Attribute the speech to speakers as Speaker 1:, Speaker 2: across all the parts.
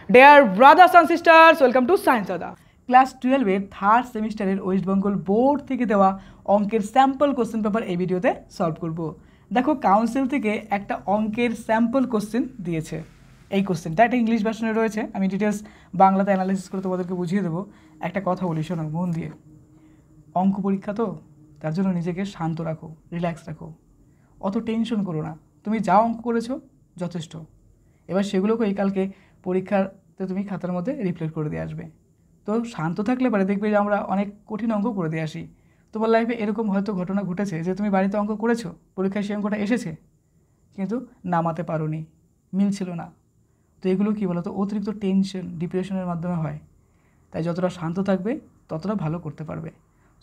Speaker 1: Dear brothers and sisters, welcome to Science Ada. Class 12 এর third সেমিস্টারের West Bengal board থেকে দেওয়া অঙ্কের স্যাম্পল কোশ্চেন পেপার এই ভিডিওতে সলভ করব। দেখো কাউন্সিল থেকে একটা অঙ্কের স্যাম্পল কোশ্চেন দিয়েছে। এই কোশ্চেনটা একটা ইংলিশ ভার্সনে রয়েছে, আমি ডিটেলস বাংলাতে অ্যানালাইসিস করে তোমাদেরকে বুঝিয়ে দেবো। একটা কথা বলি, শোনো মন দিয়ে। অঙ্ক পরীক্ষা তো, তার জন্য নিজেকে শান্ত রাখো, রিল্যাক্স রাখো, অত টেনশন করো না। তুমি যা অঙ্ক করেছো যথেষ্ট। এবার সেগুলোকে কালকে পরীক্ষাতে তুমি খাতার মধ্যে রিফ্লেক্ট করে দিয়ে আসবে। তো শান্ত থাকলে পারে দেখবে যে আমরা অনেক কঠিন অঙ্ক করে দিয়ে আসি। তোমার লাইফে এরকম হয়তো ঘটনা ঘটেছে যে তুমি বাড়িতে অঙ্ক করেছো, পরীক্ষায় সেই অঙ্কটা এসেছে কিন্তু নামাতে পারোনি, মিলছিল না। তো এগুলো কী বলো তো, অতিরিক্ত টেনশন, ডিপ্রেশনের মাধ্যমে হয়। তাই যতটা শান্ত থাকবে ততটা ভালো করতে পারবে।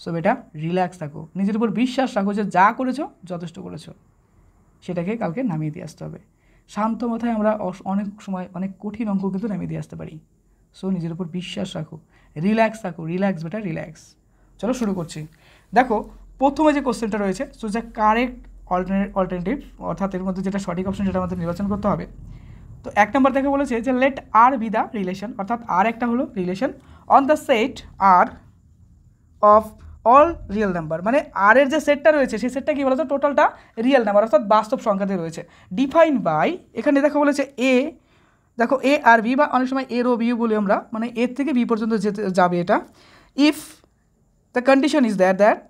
Speaker 1: সো বেটা রিল্যাক্স থাকো, নিজের উপর বিশ্বাস রাখো যে যা করেছো যথেষ্ট করেছো, সেটাকে কালকে নামিয়ে দিয়ে আসতে হবে। শান্ত মাথায় আমরা অনেক সময় অনেক কঠিন অঙ্ক কিন্তু নামিয়ে দিয়ে আসতে পারি। সো নিজের উপর বিশ্বাস রাখো, রিল্যাক্স থাকো, রিল্যাক্স বেটা রিল্যাক্স। চলো শুরু করছি। দেখো প্রথমে যে কোশ্চেনটা রয়েছে, সো যা কারেক্ট অল্টারনেটিভ, অর্থাৎ এর মধ্যে যেটা সঠিক অপশন সেটা আমাদের নির্বাচন করতে হবে। তো এক নম্বর দেখে বলেছে যে let R be the relation, অর্থাৎ আর একটা হলো relation on the set R of all real number. মানে আর এর যে সেটটা রয়েছে সেই সেটটা কী বলতো, টোটালটা রিয়েল নাম্বার অর্থাৎ বাস্তব সংখ্যাতে রয়েছে। ডিফাইন বাই, এখানে দেখো বলেছে এ, দেখো এ আর বি, বা অনেক সময় এর ও বি বলি আমরা, মানে এর থেকে বি পর্যন্ত যেতে যাবে এটা। If the condition is that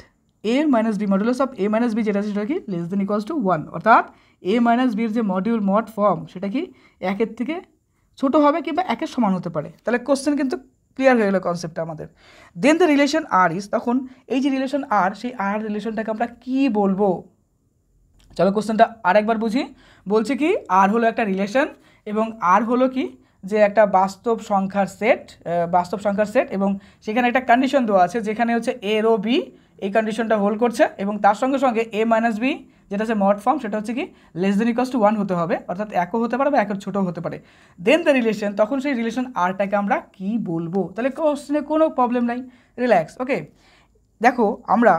Speaker 1: a minus b modulus of a minus b যেটা সেটা কি লেস দেন ইকুয়ালস টু 1, অর্থাৎ এ মাইনাস বির যে মড ফর্ম সেটা কি একের থেকে ছোটো হবে কিংবা একের সমান হতে পারে। তাহলে কোশ্চেন কিন্তু ক্লিয়ার হয়ে গেলো কনসেপ্টটা আমাদের। দেন দ্য রিলেশন আর ইজ, তখন এই যে রিলেশন আর, সেই আর রিলেশনটাকে আমরা কী বলবো? চলো কোশ্চেনটা আরেকবার বুঝি। বলছে কি আর হলো একটা রিলেশন এবং আর হলো কি যে একটা বাস্তব সংখ্যার সেট, এবং সেখানে একটা কন্ডিশন দেওয়া আছে যেখানে হচ্ছে এ ও বি এই কন্ডিশনটা হোল্ড করছে, এবং তার সঙ্গে সঙ্গে এ মাইনাস বি যেটা হচ্ছে মড ফর্ম সেটা হচ্ছে কি লেস দেন ইকুয়ালস টু 1 হতে হবে, অর্থাৎ একও হতে পারে বা একের ছোটো হতে পারে। দেন দ্য রিলেশন, তখন সেই রিলেশন আরটাকে আমরা কি বলবো? তাহলে কোশ্চেনে কোনো প্রবলেম নাই, রিল্যাক্স। ওকে, দেখো আমরা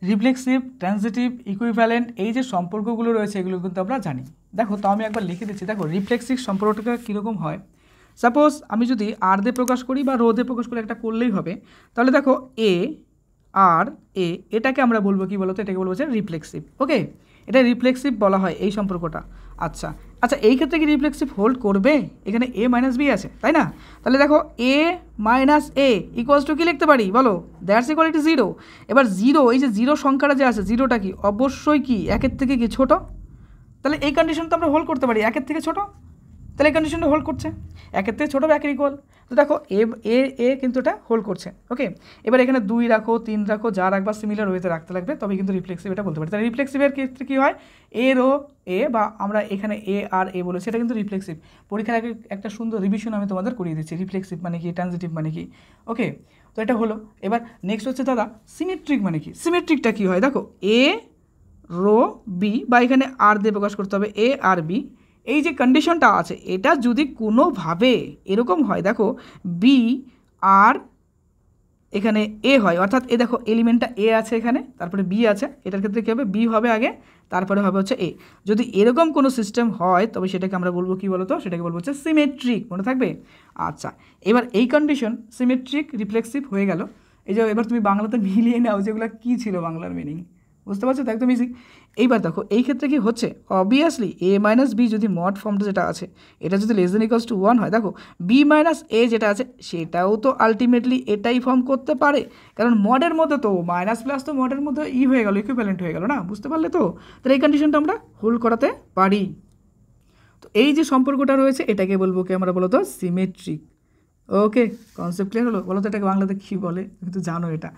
Speaker 1: রিফ্লেক্সিভ, ট্রানজিটিভ, ইকুইভ্যালেন্ট এই যে সম্পর্কগুলো রয়েছে এগুলো কিন্তু আমরা জানি। দেখো তো আমি একবার লিখে দিচ্ছি। দেখো রিফ্লেক্সিভ সম্পর্কটা কীরকম হয়, সাপোজ আমি যদি আর দিয়ে প্রকাশ করি বা রো দিয়ে প্রকাশ করি, একটা করলেই হবে। তাহলে দেখো এ আর এ, এটাকে আমরা বলবো কি বলতো, এটাকে বলবো যে রিফ্লেক্সিভ। ওকে, এটা রিফ্লেক্সিভ বলা হয় এই সম্পর্কটা। আচ্ছা, এই ক্ষেত্রে কি রিফ্লেক্সিভ হোল্ড করবে? এখানে এ মাইনাস বি আছে তাই না? তাহলে দেখো এ মাইনাস এ ইকুয়ালস টু কী লিখতে পারি বলো? That's equality 0। এবার 0, এই যে 0 সংখ্যাটা যে আছে, 0টা কি অবশ্যই কি একের থেকে কি ছোট? তাহলে এই কন্ডিশন তো আমরা হোল্ড করতে পারি, একের থেকে ছোট। তাহলে এই কন্ডিশনটা হোল্ড করছে, একের থেকে ছোটো বা একের ইকুয়াল। তো দেখো এ কিন্তু এটা হোল্ড করছে। ওকে, এবার এখানে 2 রাখো, 3 রাখো, যা রাখবা সিমিলার ওয়েতে রাখতে লাগবে, তবে কিন্তু রিফ্লেক্সিভ এটা বলতে পারি। তাহলে রিফ্লেক্সিভের ক্ষেত্রে কী হয়, এর ও এ, বা আমরা এখানে এ আর এ বলেছি, এটা কিন্তু রিফ্লেক্সিভ। পরীক্ষার আগে একটা সুন্দর রিভিশন আমি তোমাদের করিয়ে দিচ্ছি, রিফ্লেক্সিভ মানে কি, ট্রানজিটিভ মানে কি। ওকে, তো এটা হলো। এবার নেক্সট হচ্ছে দাদা সিমেট্রিক মানে কি। সিমেট্রিকটা কী হয়, দেখো এ রো বি, বা এখানে আর দিয়ে প্রকাশ করতে হবে এ আর বি, এই যে কন্ডিশনটা আছে এটা যদি কোনোভাবে এরকম হয়, দেখো বি আর এখানে এ হয়, অর্থাৎ এ দেখো এলিমেন্টটা এ আছে এখানে, তারপরে বি আছে, এটার ক্ষেত্রে কী হবে, বি হবে আগে, তারপরে হবে হচ্ছে এ। যদি এরকম কোনো সিস্টেম হয় তবে সেটাকে আমরা বলবো কী বলতো, সেটাকে বলবো হচ্ছে সিমেট্রিক, মনে থাকবে। আচ্ছা, এবার এই কন্ডিশন সিমেট্রিক রিফ্লেক্সিভ হয়ে গেল। এই যে এবার তুমি বাংলাতে মিলিয়ে নাও যেগুলো কী ছিল বাংলার মিনিং, বুঝতে পারছো তো, একদম ইজি। এইবার দেখো এই ক্ষেত্রে কি হচ্ছে, অবভিয়াসলি এ মাইনাস বি যদি মড ফর্মটা যেটা আছে এটা যদি লেস দেন ইকুয়ালস টু 1 হয়, দেখো বি মাইনাস এ যেটা আছে সেটাও তো আলটিমেটলি এটাই ফর্ম করতে পারে, কারণ মডের মধ্যে তো মাইনাস প্লাস তো মডের মধ্যে হয়ে গেল, ইকুইভ্যালেন্ট হয়ে গেল না, বুঝতে পারলে তো। তাহলে এই কন্ডিশনটা আমরা হোল্ড করাতে পারি। তো এই যে সম্পর্কটা রয়েছে এটাকে বলবো কি আমরা, বলো তো সিমেট্রিক। ওকে, কনসেপ্ট ক্লিয়ার হলো? বলো তো এটাকে বাংলাতে কী বলে, কিন্তু জানো এটা,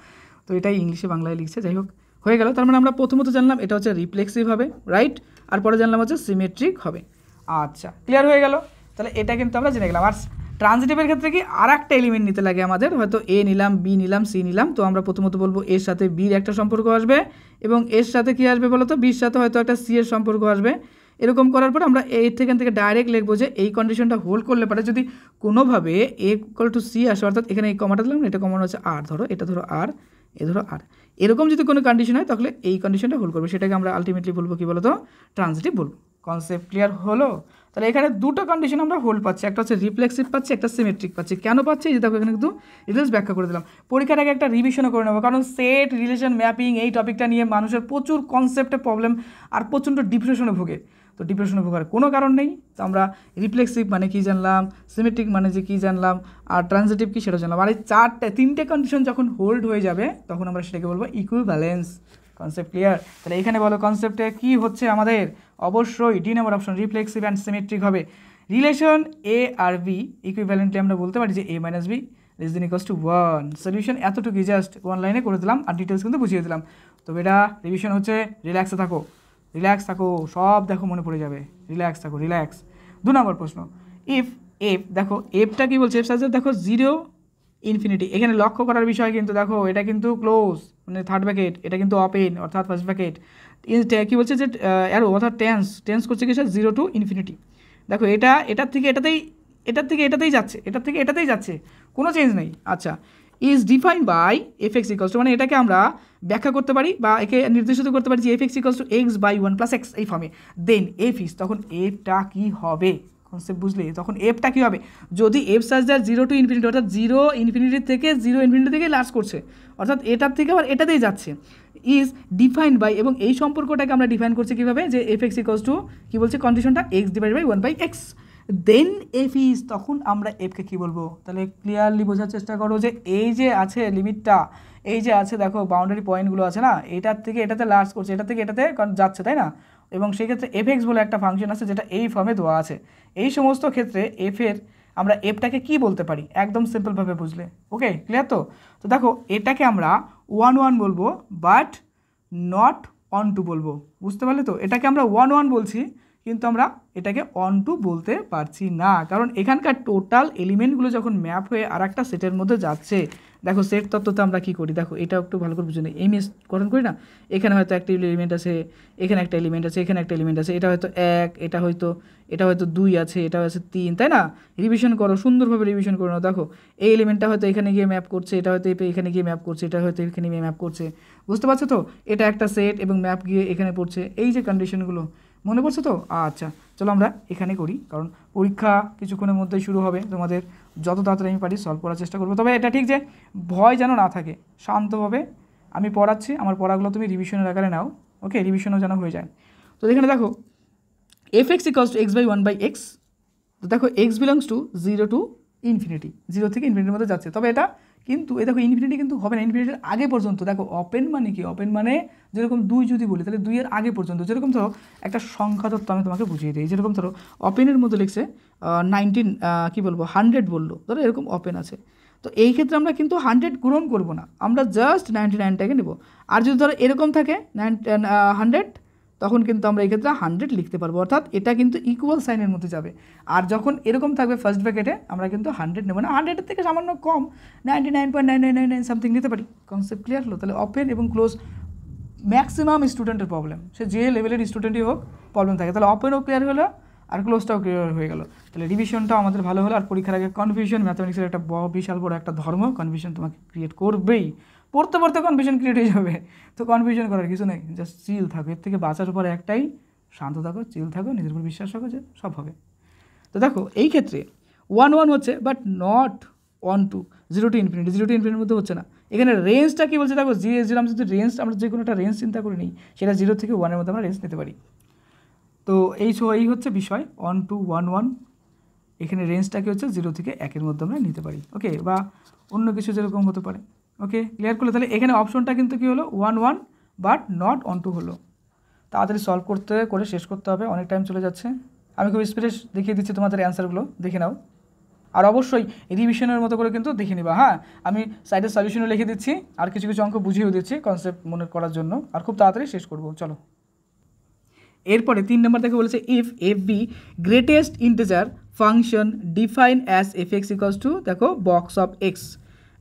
Speaker 1: তো এটাই ইংলিশে বাংলায় লিখছে, যাই হোক হয়ে গেল। তার মানে আমরা প্রথমত জানলাম এটা হচ্ছে রিফ্লেক্সিভ হবে, রাইট, আর পরে জানলাম হচ্ছে সিমেট্রিক হবে। আচ্ছা, ক্লিয়ার হয়ে গেল। তাহলে এটা কিন্তু আমরা জেনে গেলাম। আর ট্রানজিটিভের ক্ষেত্রে কি আর একটা এলিমেন্ট নিতে লাগে আমাদের, হয়তো এ নিলাম, বি নিলাম, সি নিলাম, তো আমরা প্রথমত বলবো এর সাথে বির একটা সম্পর্ক আসবে, এবং এর সাথে কি আসবে বলো তো, বির সাথে হয়তো একটা সি এর সম্পর্ক আসবে। এরকম করার পর আমরা এখান থেকে ডাইরেক্ট লিখবো যে এই কন্ডিশনটা হোল্ড করলে পারে যদি কোনোভাবে এ ইকুয়াল টু সি আসে, অর্থাৎ এখানে এই কমাটা দিলাম, এটা কমানো হচ্ছে আর, ধরো এটা ধরো আর, এ ধরো আর, এরকম যদি কোনো কন্ডিশন হয় তাহলে এই কন্ডিশনটা হোল্ড করবে, সেটাকে আমরা আলটিমেটলি বলবো কি বলো তো, ট্রানজিটিভ বলবো। কনসেপ্ট ক্লিয়ার হলো? তাহলে এখানে দুটো কন্ডিশন আমরা হোল্ড পাচ্ছি, একটা হচ্ছে রিফ্লেক্সিভ পাচ্ছি, একটা সিমেট্রিক পাচ্ছি। কেন পাচ্ছি এই যে দেখো এখানে কিন্তু ডিটেলস ব্যাখ্যা করে দিলাম। পরীক্ষার আগে একটা রিভিশনও করে নেবো, কারণ সেট, রিলেশন, ম্যাপিং এই টপিকটা নিয়ে মানুষের প্রচুর কনসেপ্টে প্রবলেম আর প্রচণ্ড ডিপ্রেশনে ভোগে। তো ডিপ্রেশনে ভোগার কোনো কারণ নেই। তো আমরা রিফ্লেক্সিভ মানে কী জানলাম, সিমেট্রিক মানে যে কী জানলাম, আর ট্রানজিটিভ কী সেটা জানলাম। আর এই তিনটে কন্ডিশন যখন হোল্ড হয়ে যাবে তখন আমরা সেটাকে বলবো ইকুইভ্যালেন্স। Concept clear? তাহলে এখানে বলো কনসেপ্টে কী হচ্ছে আমাদের, অবশ্যই D number option reflexive and symmetric হবে। Relation A R B equivalently আমরা বলতে পারি যে A minus B less than equals to 1। Solution এতটুকুই, জাস্ট ওয়ান লাইনে করে দিলাম আর ডিটেলস কিন্তু বুঝিয়ে দিলাম। তো এটা রিভিশন হচ্ছে, রিল্যাক্সে থাকো, রিল্যাক্স থাকো, সব দেখো মনে পড়ে যাবে, রিল্যাক্স থাকো, রিল্যাক্স। 2 নম্বর প্রশ্ন, ইফ এফ, দেখো এফটা কী বলছে, এফ সাজেস্ট দেখো 0 ইনফিনিটি। এখানে লক্ষ্য করার বিষয় কিন্তু দেখো এটা কিন্তু ক্লোজ মানে থার্ড ব্র্যাকেট, এটা কিন্তু ওপেন অর্থাৎ ফার্স্ট ব্র্যাকেট। কী বলছে যে অ্যারো অর্থাৎ টেন্স করছে কি স্যার 0 টু ইনফিনিটি। দেখো এটার থেকে এটাতেই যাচ্ছে, এটার থেকে এটাতেই যাচ্ছে, কোনো চেঞ্জ নেই। আচ্ছা, is define by f x equals to, মানে এটাকে আমরা ব্যাখ্যা করতে পারি বা একে নির্দেশিত করতে পারি যে f x equals to x by 1 plus x এই ফর্মে। দেন এফ ইজ, তখন এফটা কী হবে, কনসেপ্ট বুঝলে তখন এফটা কী হবে, যদি F such that 0 to infinity অর্থাৎ 0 ইনফিনিটি থেকে 0 ইনফিনিটি থেকে লাস্ট করছে অর্থাৎ এটার থেকে আবার এটাতেই যাচ্ছে, ইজ ডিফাইন্ড বাই, এবং এই সম্পর্কটাকে আমরা ডিফাইন করছি কীভাবে, যে এফ এক্স ইকলস টু কী বলছে কন্ডিশনটা x divide by 1 by x. Then f is, তখন আমরা এফকে কী বলবো, তাহলে ক্লিয়ারলি বোঝার চেষ্টা করো যে এই যে আছে লিমিটটা, এই যে আছে দেখো বাউন্ডারি পয়েন্টগুলো আছে না, এটার থেকে এটাতে লাস্ট করছে, এটা থেকে এটাতে যাচ্ছে, তাই না? এবং সেই ক্ষেত্রে এফ এক্স বলে একটা ফাংশন আছে যেটা এই ফর্মে দেওয়া আছে। এই সমস্ত ক্ষেত্রে এফের আমরা এফটাকে কী বলতে পারি, একদম সিম্পলভাবে বুঝলে, ওকে ক্লিয়ার? তো দেখো এটাকে আমরা 1 বলবো বাট নট অন টু বলবো, বুঝতে পারলে তো? এটাকে আমরা 1 বলছি কিন্তু আমরা এটাকে অন টু বলতে পারছি না, কারণ এখানকার টোটাল এলিমেন্টগুলো যখন ম্যাপ হয়ে আর একটা সেটের মধ্যে যাচ্ছে। দেখো সেট তত্ত্বতে আমরা কী করি, দেখো এটা একটু ভালো করে বুঝে নিই, এম এস গঠন করি না, এখানে হয়তো একটা এলিমেন্ট আছে, এখানে একটা এলিমেন্ট আছে, এখানে একটা এলিমেন্ট আছে, এটা হয়তো 1, এটা হয়তো 2 আছে, এটা আছে 3, তাই না? রিভিশন করো, সুন্দরভাবে রিভিশন করো না। দেখো এই এলিমেন্টটা হয়তো এখানে গিয়ে ম্যাপ করছে, এটা হয়তো এখানে গিয়ে ম্যাপ করছে, এটা হয়তো এখানে গিয়ে ম্যাপ করছে, বুঝতে পারছো তো? এটা একটা সেট এবং ম্যাপ গিয়ে এখানে পড়ছে, এই যে কন্ডিশনগুলো মনে পড়ছে তো? আচ্ছা চলো আমরা এখানে করি, কারণ পরীক্ষা কিছুক্ষণের মধ্যেই শুরু হবে, তোমাদের যত তাড়াতাড়ি আমি পারি সলভ করার চেষ্টা করবো। তবে এটা ঠিক যে ভয় যেন না থাকে, শান্তভাবে আমি পড়াচ্ছি, আমার পড়াগুলো তুমি রিভিশনের আকারে নাও, ওকে? রিভিশনও যেন হয়ে যায়। তো এখানে দেখো f x equals to x by 1 by x. তো দেখো x belongs to 0 to infinity, 0 থেকে ইনফিনিটির মধ্যে যাচ্ছে। তবে এটা কিন্তু এই দেখো ইনফিনিটি কিন্তু হবে না, ইনফিনিটির আগে পর্যন্ত। দেখো ওপেন মানে কি, ওপেন মানে যেরকম 2 যদি বলি তাহলে 2 এর আগে পর্যন্ত। যেরকম ধরো একটা সংখ্যা তত্ত্ব আমি তোমাকে বুঝিয়ে দিই, যেরকম ধরো ওপেনের মধ্যে লিখছে 100 বললো, ধরো এরকম ওপেন আছে। তো এই ক্ষেত্রে আমরা কিন্তু 100 গ্রহণ করবো না, আমরা জাস্ট 99টাকে নেব। আর যদি ধরো এরকম থাকে 100, তখন কিন্তু আমরা এই ক্ষেত্রে 100 লিখতে পারবো, অর্থাৎ এটা কিন্তু ইকুয়াল সাইনের মধ্যে যাবে। আর যখন এরকম থাকবে ফার্স্ট ব্র্যাকেটে আমরা কিন্তু 100 নেব না, 100-এর থেকে সামান্য কম 99.9999 সামথিং নিতে পারি। কনসেপ্ট ক্লিয়ার হলো? তাহলে ওপেন এবং ক্লোজ ম্যাক্সিমাম স্টুডেন্টের প্রবলেম, সে যে লেভেলের স্টুডেন্টই হোক প্রবলেম থাকে। তাহলে ওপেনও ক্লিয়ার হলো আর ক্লোজটাও ক্লিয়ার হয়ে গেল। তাহলে রিভিশনটাও আমাদের ভালো হলো। আর পরীক্ষার আগে কনফিউশন, ম্যাথমেটিক্সের একটা বিশাল বড় একটা ধর্ম, কনফিউশন তোমাকে ক্রিয়েট করবেই, পড়তে পড়তে কনফিউশন ক্রিয়েট হয়ে যাবে। তো কনফিউশন করার কিছু নেই, জাস্ট চিল থাকো। এর থেকে বাঁচার উপর একটাই, শান্ত থাকো, চিল থাকো, নিজের উপর বিশ্বাস রাখো যে সব হবে। তো দেখো এই ক্ষেত্রে 1 হচ্ছে but not 1 to 0 to infinity, 0 to ইনফিনিটির মধ্যে হচ্ছে না। এখানে রেঞ্জটা কী বলছে দেখো, 0 আমরা যদি রেঞ্জ, আমরা যে কোনো একটা রেঞ্জ চিন্তা করে নিই, সেটা 0 থেকে 1-এর মধ্যে আমরা রেঞ্জ নিতে পারি। তো এই হচ্ছে বিষয় 1 টু 1 এখানে রেঞ্জটা কি হচ্ছে 0 থেকে 1-এর মধ্যে আমরা নিতে পারি, ওকে? বা অন্য কিছু যেরকম হতে পারে, ওকে? ক্লিয়ার করলে তাহলে এখানে অপশনটা কিন্তু কী হলো 1 বাট নট 1 টু হলো। তাড়াতাড়ি সলভ করে শেষ করতে হবে, অনেক টাইম চলে যাচ্ছে। আমি খুব স্পিডে দেখিয়ে দিচ্ছি তোমাদের অ্যান্সারগুলো, দেখে নাও। আর অবশ্যই রিভিশনের মতো করে কিন্তু দেখে নিবা, হ্যাঁ? আমি সাইডে সলিউশনও লিখে দিচ্ছি আর কিছু কিছু অঙ্ক বুঝিয়েও দিচ্ছি কনসেপ্ট মনে করার জন্য, আর খুব তাড়াতাড়ি শেষ করবো। চলো এরপরে 3 নম্বর থেকে বলেছে if f be greatest integer function define as f x equals to, দেখো বক্স অফ এক্স।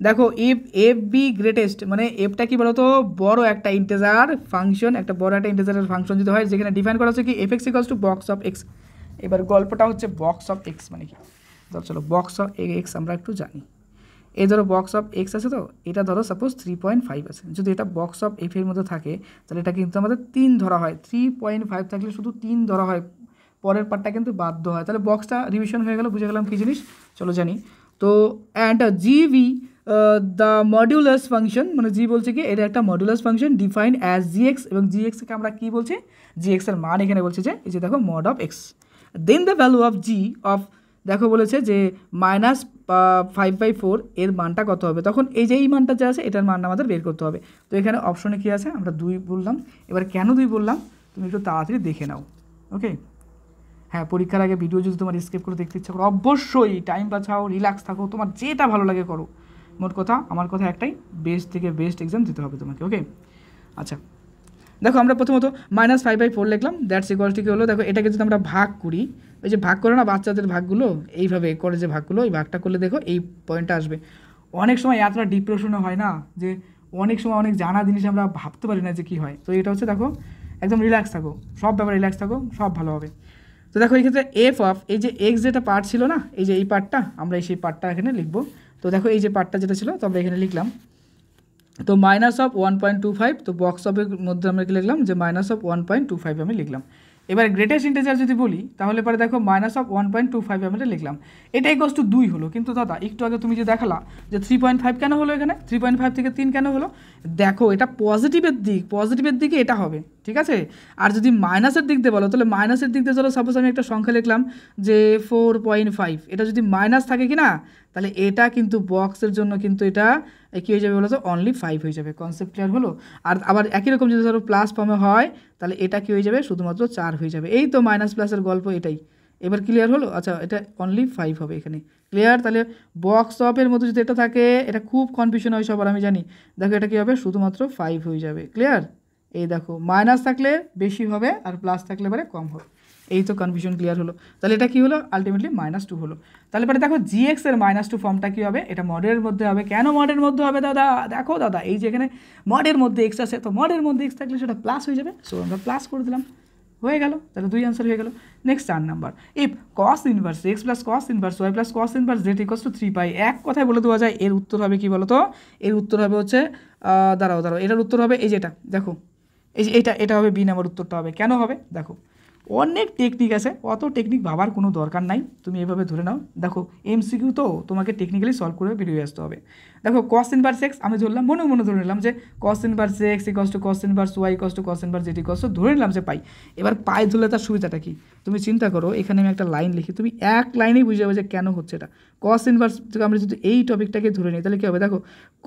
Speaker 1: দেখো ইফ এফ বি গ্রেটেস্ট মানে এফটা কি বলতো, বড় একটা ইন্টিজার ফাংশন, একটা বড় একটা ইন্টিজারের ফাংশন যদি হয়, যেখানে ডিফাইন করা হচ্ছে কি F x equals to box of x. এবার গল্পটা হচ্ছে বক্স অফ এক্স মানে কি, চলো বক্স অফ এক্স আমরা একটু জানি। এই ধরো বক্স অফ এক্স আছে, তো এটা ধরো সাপোজ 3.5 আছে। যদি এটা বক্স অফ এফের মধ্যে থাকে তাহলে এটা কিন্তু আমাদের 3 ধরা হয়, 3.5 থাকলে শুধু 3 ধরা হয় পরের পার্টটা কিন্তু বাধ্য হয়। তাহলে বক্সটা রিভিশন হয়ে গেল, বুঝে গেলাম কী জিনিস, চলো জানি। তো and GV the modulus function, মানে জি বলছে কি এটা একটা modulus function defined as GX, এবং জিএক্সকে আমরা কী বলছি, জিএক্সের মান এখানে বলছে যে এই যে দেখো mod of x, then the value of g of, দেখো বলেছে যে -5/4 এর মানটা কত হবে, তখন এই যে এই মানটা যা আছে এটার মান আমাদের বের করতে হবে। তো এখানে অপশনে কী আছে, আমরা 2 বললাম। এবার কেন 2 বললাম তুমি একটু তাড়াতাড়ি দেখে নাও, ওকে। হ্যাঁ, পরীক্ষার আগে ভিডিও যদি তোমার স্কিপ করে দেখতে ইচ্ছা করো, অবশ্যই টাইম বাঁচাও, রিল্যাক্স থাকো, তোমার যেটা ভালো লাগে করো। মোট কথা, আমার কথা একটাই, বেস্ট থেকে বেস্ট এক্সাম দিতে হবে তোমাকে, ওকে। আচ্ছা দেখো, আমরা প্রথমত -5/4 লিখলাম, দ্যাটস ইকুয়াল টু কী হলো, দেখো এটাকে যদি আমরা ভাগ করি, ওই যে ভাগ করে না বাচ্চাদের ভাগগুলো, এইভাবে করে যে ভাগগুলো, এই ভাগটা করলে দেখো এই পয়েন্টটা আসবে। অনেক সময় এতটা ডিপ্রেশনে হয় না, যে অনেক সময় অনেক জানা জিনিস আমরা ভাবতে পারি না যে কী হয়। তো এটা হচ্ছে দেখো, একদম রিল্যাক্স থাকো, সব ব্যাপারে রিল্যাক্স থাকো, সব ভালো হবে। তো দেখো এই ক্ষেত্রে এফ অফ, এই যে এক্স যেটা পার্ট ছিল না, এই যে এই পার্টটা, আমরা সেই পার্টটা এখানে লিখবো। তো দেখো এই যে পার্টটা যেটা ছিল, তো আমরা এখানে লিখলাম। তো -1.25, তো বক্স অফের মধ্যে আমরা কি লিখলাম, যে -1.25 আমি লিখলাম। এবার গ্রেটেস্ট ইন্টিজার যদি বলি, তাহলে পরে দেখো -1.25 আমি লিখলাম, এটা ইকুয়ালস টু 2 হলো। কিন্তু দাদা একটু আগে তুমি যে দেখালা যে 3.5 কেন হলো, এখানে 3.5 থেকে 3 কেন হলো, দেখো এটা পজিটিভের দিক, পজিটিভের দিকে এটা হবে, ঠিক আছে। আর যদি মাইনাসের দিক দিয়ে বলো, তাহলে মাইনাসের দিক দিয়ে চলো, সাপোজ আমি একটা সংখ্যা লিখলাম যে 4.5, এটা যদি মাইনাস থাকে কি না, তাহলে এটা কিন্তু বক্সের জন্য কিন্তু এটা কী হয়ে যাবে বলো তো, অনলি 5 হয়ে যাবে। কনসেপ্ট ক্লিয়ার হলো? আর আবার একই রকম যদি ধরো প্লাস ফর্মে হয়, তাহলে এটা কী হয়ে যাবে, শুধুমাত্র 4 হয়ে যাবে। এই তো মাইনাস প্লাসের গল্প এটাই। এবার ক্লিয়ার হলো? আচ্ছা, এটা অনলি 5 হবে এখানে, ক্লিয়ার? তাহলে বক্স অফের মধ্যে যদি এটা থাকে, এটা খুব কনফিউশন হয় সবার, আমি জানি। দেখো এটা কী হবে, শুধুমাত্র 5 হয়ে যাবে, ক্লিয়ার? এই দেখো, মাইনাস থাকলে বেশি হবে আর প্লাস থাকলে এবারে কম হবে। এই তো কনফিউশন ক্লিয়ার হলো। তাহলে এটা কী হলো, আলটিমেটলি -2 হলো। তাহলে পরে দেখো জিএক্স এর -2 ফর্মটা কী হবে, এটা মডের মধ্যে হবে। কেন মডের মধ্যে হবে দাদা? দেখো দাদা, এই যে এখানে মডের মধ্যে এক্স আছে, তো মডের মধ্যে এক্স থাকলে সেটা প্লাস হয়ে যাবে, সো আমরা প্লাস করে দিলাম, হয়ে গেল। তাহলে 2 আনসার হয়ে গেল। Next 4 number, if cos inverse x plus cos inverse y plus cos inverse z equals to 3π, এক কথায় বলে দেওয়া যায় এর উত্তর হবে কি বলো তো? এর উত্তর হবে হচ্ছে দাঁড়াও, এটার উত্তর হবে এই যেটা, দেখো এই যে এটা হবে বি নাম্বার উত্তরটা হবে। কেন হবে দেখো, অনেক টেকনিক আছে, অত টেকনিক ভাবার কোনো দরকার নাই, তুমি এভাবে ধরে নাও। দেখো এমসিকিউ তো তোমাকে টেকনিক্যালি সলভ করে বেরিয়ে আসতে হবে। দেখো cos ইনভার্স x আমি ধরলাম, মনে মনে ধরে নিলাম যে cos inverse x equals two cos inverse y equals to cos inverse z equals two, ধরে নিলাম যে পাই। এবার পাই ধরলে তার সুবিধাটা কি, তুমি চিন্তা করো, এখানে আমি একটা লাইন লিখি, তুমি এক লাইনেই বুঝে যাবে যে কেন হচ্ছে এটা। cos ইনভার্স থেকে আমরা যদি এই টপিকটাকে ধরে নিই, তাহলে কী হবে দেখো,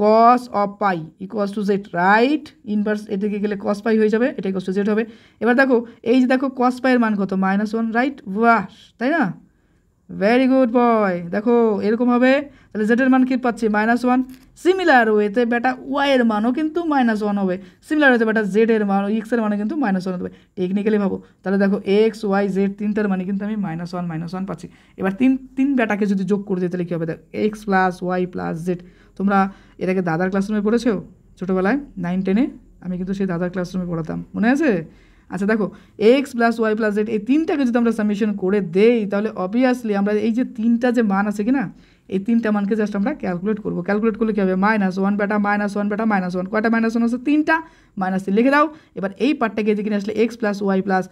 Speaker 1: cos of pi equals to z, right? Inverse এদিকে গেলে cos পাই হয়ে যাবে, এটা ইকুয়ালস টু z হবে। এবার দেখো এই যে দেখো cos পাইয়ের মান কত, -1, রাইট? বাহ, তাই না? Very good boy. দেখো এরকম হবে, তাহলে জেডের মান কি পাচ্ছি, -1। সিমিলার ওয়েতে বেটা ওয়াই এর মানও কিন্তু -1 হবে, সিমিলার ওয়েতে বেটা জেড এর মান, এক্স এর মানে কিন্তু -1 হবে। টেকনিক্যালি ভাবো, তাহলে দেখো এক্স ওয়াই জেড তিনটার মানে কিন্তু আমি -1 পাচ্ছি। এবার তিন বেটাকে যদি যোগ করে দিই, তাহলে কী হবে, দেখ x plus y plus z. তোমরা এটাকে দাদার ক্লাসরুমে পড়েছো ছোটোবেলায় 9-10-এ? আমি কিন্তু সেই দাদার ক্লাসরুমে পড়াতাম, মনে আছে? আচ্ছা দেখো, x plus y plus z, এই তিনটাকে যদি আমরা সামেশন করে দেই, তাহলে অবভিয়াসলি আমরা এই যে তিনটা যে মান আছে কি না, এই তিনটা মানকে জাস্ট আমরা ক্যালকুলেট করবো। ক্যালকুলেট করলে কী হবে, -1 বেটা -1 বেটা -1, কয়টা -1 আছে, তিনটা, -3 লিখে দাও। এবার এই পার্টটাকে এদিকে নিয়ে আসলে x plus y plus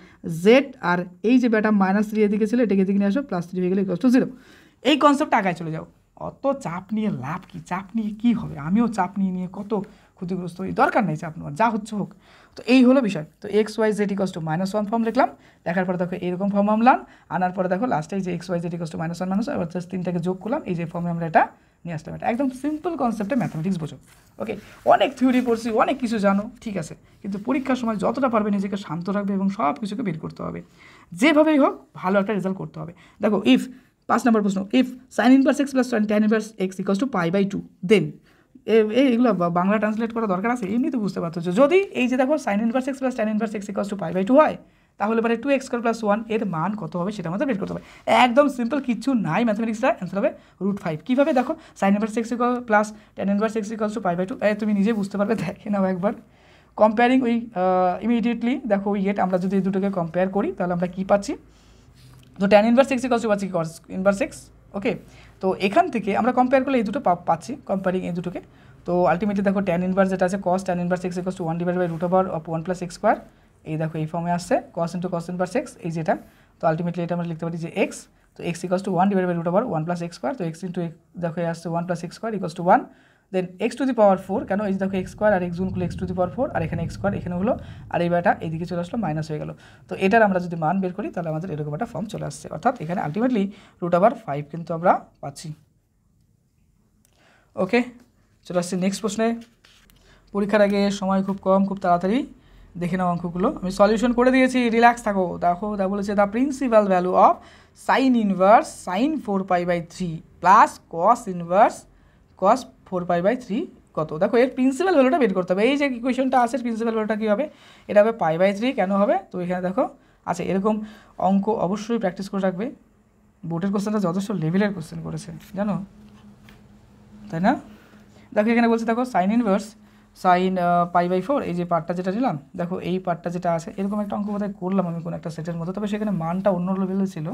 Speaker 1: z, আর এই যে বেটা -3 এদিকে ছিল, এটাকে এদিকে নিয়ে আসো, +3 হয়ে গেলে ইকুয়ালস টু 0। এই কনসেপ্ট আগায় চলে যাও, অত চাপ নিয়ে লাভ কি, চাপ নিয়ে কী হবে, আমিও চাপ নিয়ে কত ক্ষতিগ্রস্ত হই, দরকার নেই চাপ নেওয়ার, যা হচ্ছে হোক। তো এই হলো বিষয়। তো x y z equals to -1 form লিখলাম, দেখার পরে দেখো এরকম ফর্ম আনলাম, আনার পরে দেখো লাস্টে যে x y z equals to -1 এবার জাস্ট তিনটাকে যোগ করলাম, এই যে ফর্মে আমরা এটা নিয়ে আসলাম। এটা একদম সিম্পল কনসেপ্টে ম্যাথমেটিক্স বোঝো, ওকে। অনেক থিওরি পড়ছি, অনেক কিছু জানো, ঠিক আছে, কিন্তু পরীক্ষার সময় যতটা পারবে নিজেকে শান্ত রাখবে এবং সব কিছুকে বের করতে হবে, যেভাবেই হোক ভালো একটা রেজাল্ট করতে হবে। দেখো ইফ 5 নম্বর প্রশ্ন, if sin inverse x plus tan inverse x equals to π/2, then এইগুলো বাংলা ট্রান্সলেট করা দরকার আছে, এমনি তো বুঝতে পারছো। যদি এই যে দেখো sin inverse x plus tan inverse x equals to π/2 হয়, তাহলে পরে 2x² + 1 এর মান কত হবে সেটা আমাদের বের করতে হবে। একদম সিম্পল, কিছু নাই ম্যাথমেটিক্সটা, অ্যান্সার হবে √5। কীভাবে দেখো, sin inverse x plus tan inverse x equals to π/2, তুমি নিজে বুঝতে পারবে, দেখে নাও একবার। কম্পেয়ারিং উই ইমিডিয়েটলি দেখো ইয়েট, আমরা যদি এই দুটোকে কম্পেয়ার করি তাহলে আমরা কী পাচ্ছি, তো tan inverse x equals two পাচ্ছি cos ইনভার্স x, ওকে। তো এখান থেকে আমরা কম্পেয়ার করলে এই দুটো পাচ্ছি, কম্পেয়ারিং এই দুটোকে। তো আলটিমেটলি দেখো tan ইনভার্স যেটা আছে cos tan inverse x equals two 1/√1 + x², এই দেখো এই ফর্মে আসছে cos into cos inverse x, এই যেটা তো আলটিমেটলি এটা আমরা লিখতে পারি যে এক্স, তো x equals to 1 divide by root over 1 plus x square, তো এক্স ইন্টু দেখো আসছে 1 plus x square equals to 1, then x to the power 4, কেন এই দেখো এক্স স্কোয়ার আর এক্স গুণ করলে এক্স টু দি পাওয়ার 4, আর এখানে এক্স স্কোয়ার এখানে হলো, আর এই বাটা এইদিকে চলে আসলো মাইনাস হয়ে গেল। তো এটার আমরা যদি মান বের করি তাহলে আমাদের এরকম একটা ফর্ম চলে আসছে, অর্থাৎ এখানে আলটিমেটলি রুট ওভার 5 কিন্তু আমরা পাচ্ছি। ওকে, চলে আসছে নেক্সট প্রশ্নে। পরীক্ষার আগে সময় খুব কম, খুব তাড়াতাড়ি দেখে নাও অঙ্কগুলো, আমি সলিউশন করে দিয়েছি, রিল্যাক্স থাকো। দেখো দা বলেছে the principal value of sine inverse sine 4π/3 plus cos inverse cos 4π/3 কত। দেখো এর প্রিন্সিপাল ভ্যালুটা বের করতে হবে। এই যে ইকুয়েশনটা আছে প্রিন্সিপাল ভ্যালুটা কী হবে, এটা হবে π/3, কেন হবে, তো এখানে দেখো আচ্ছা এরকম অঙ্ক অবশ্যই প্র্যাকটিস করে রাখবে। বোর্ডের কোশ্চেনটা যথেষ্ট লেভেলের কোশ্চেন করেছে জানো, তাই না? দেখো এখানে বলছে দেখো সাইন ইনভার্স সাইন π/4, এই যে পার্টটা যেটা নিলাম, দেখো এই পার্টটা যেটা আছে, এরকম একটা অঙ্ক বোধহয় করলাম আমি কোনো একটা সেটের মতো, তবে সেখানে মানটা অন্য লেভেলে ছিল।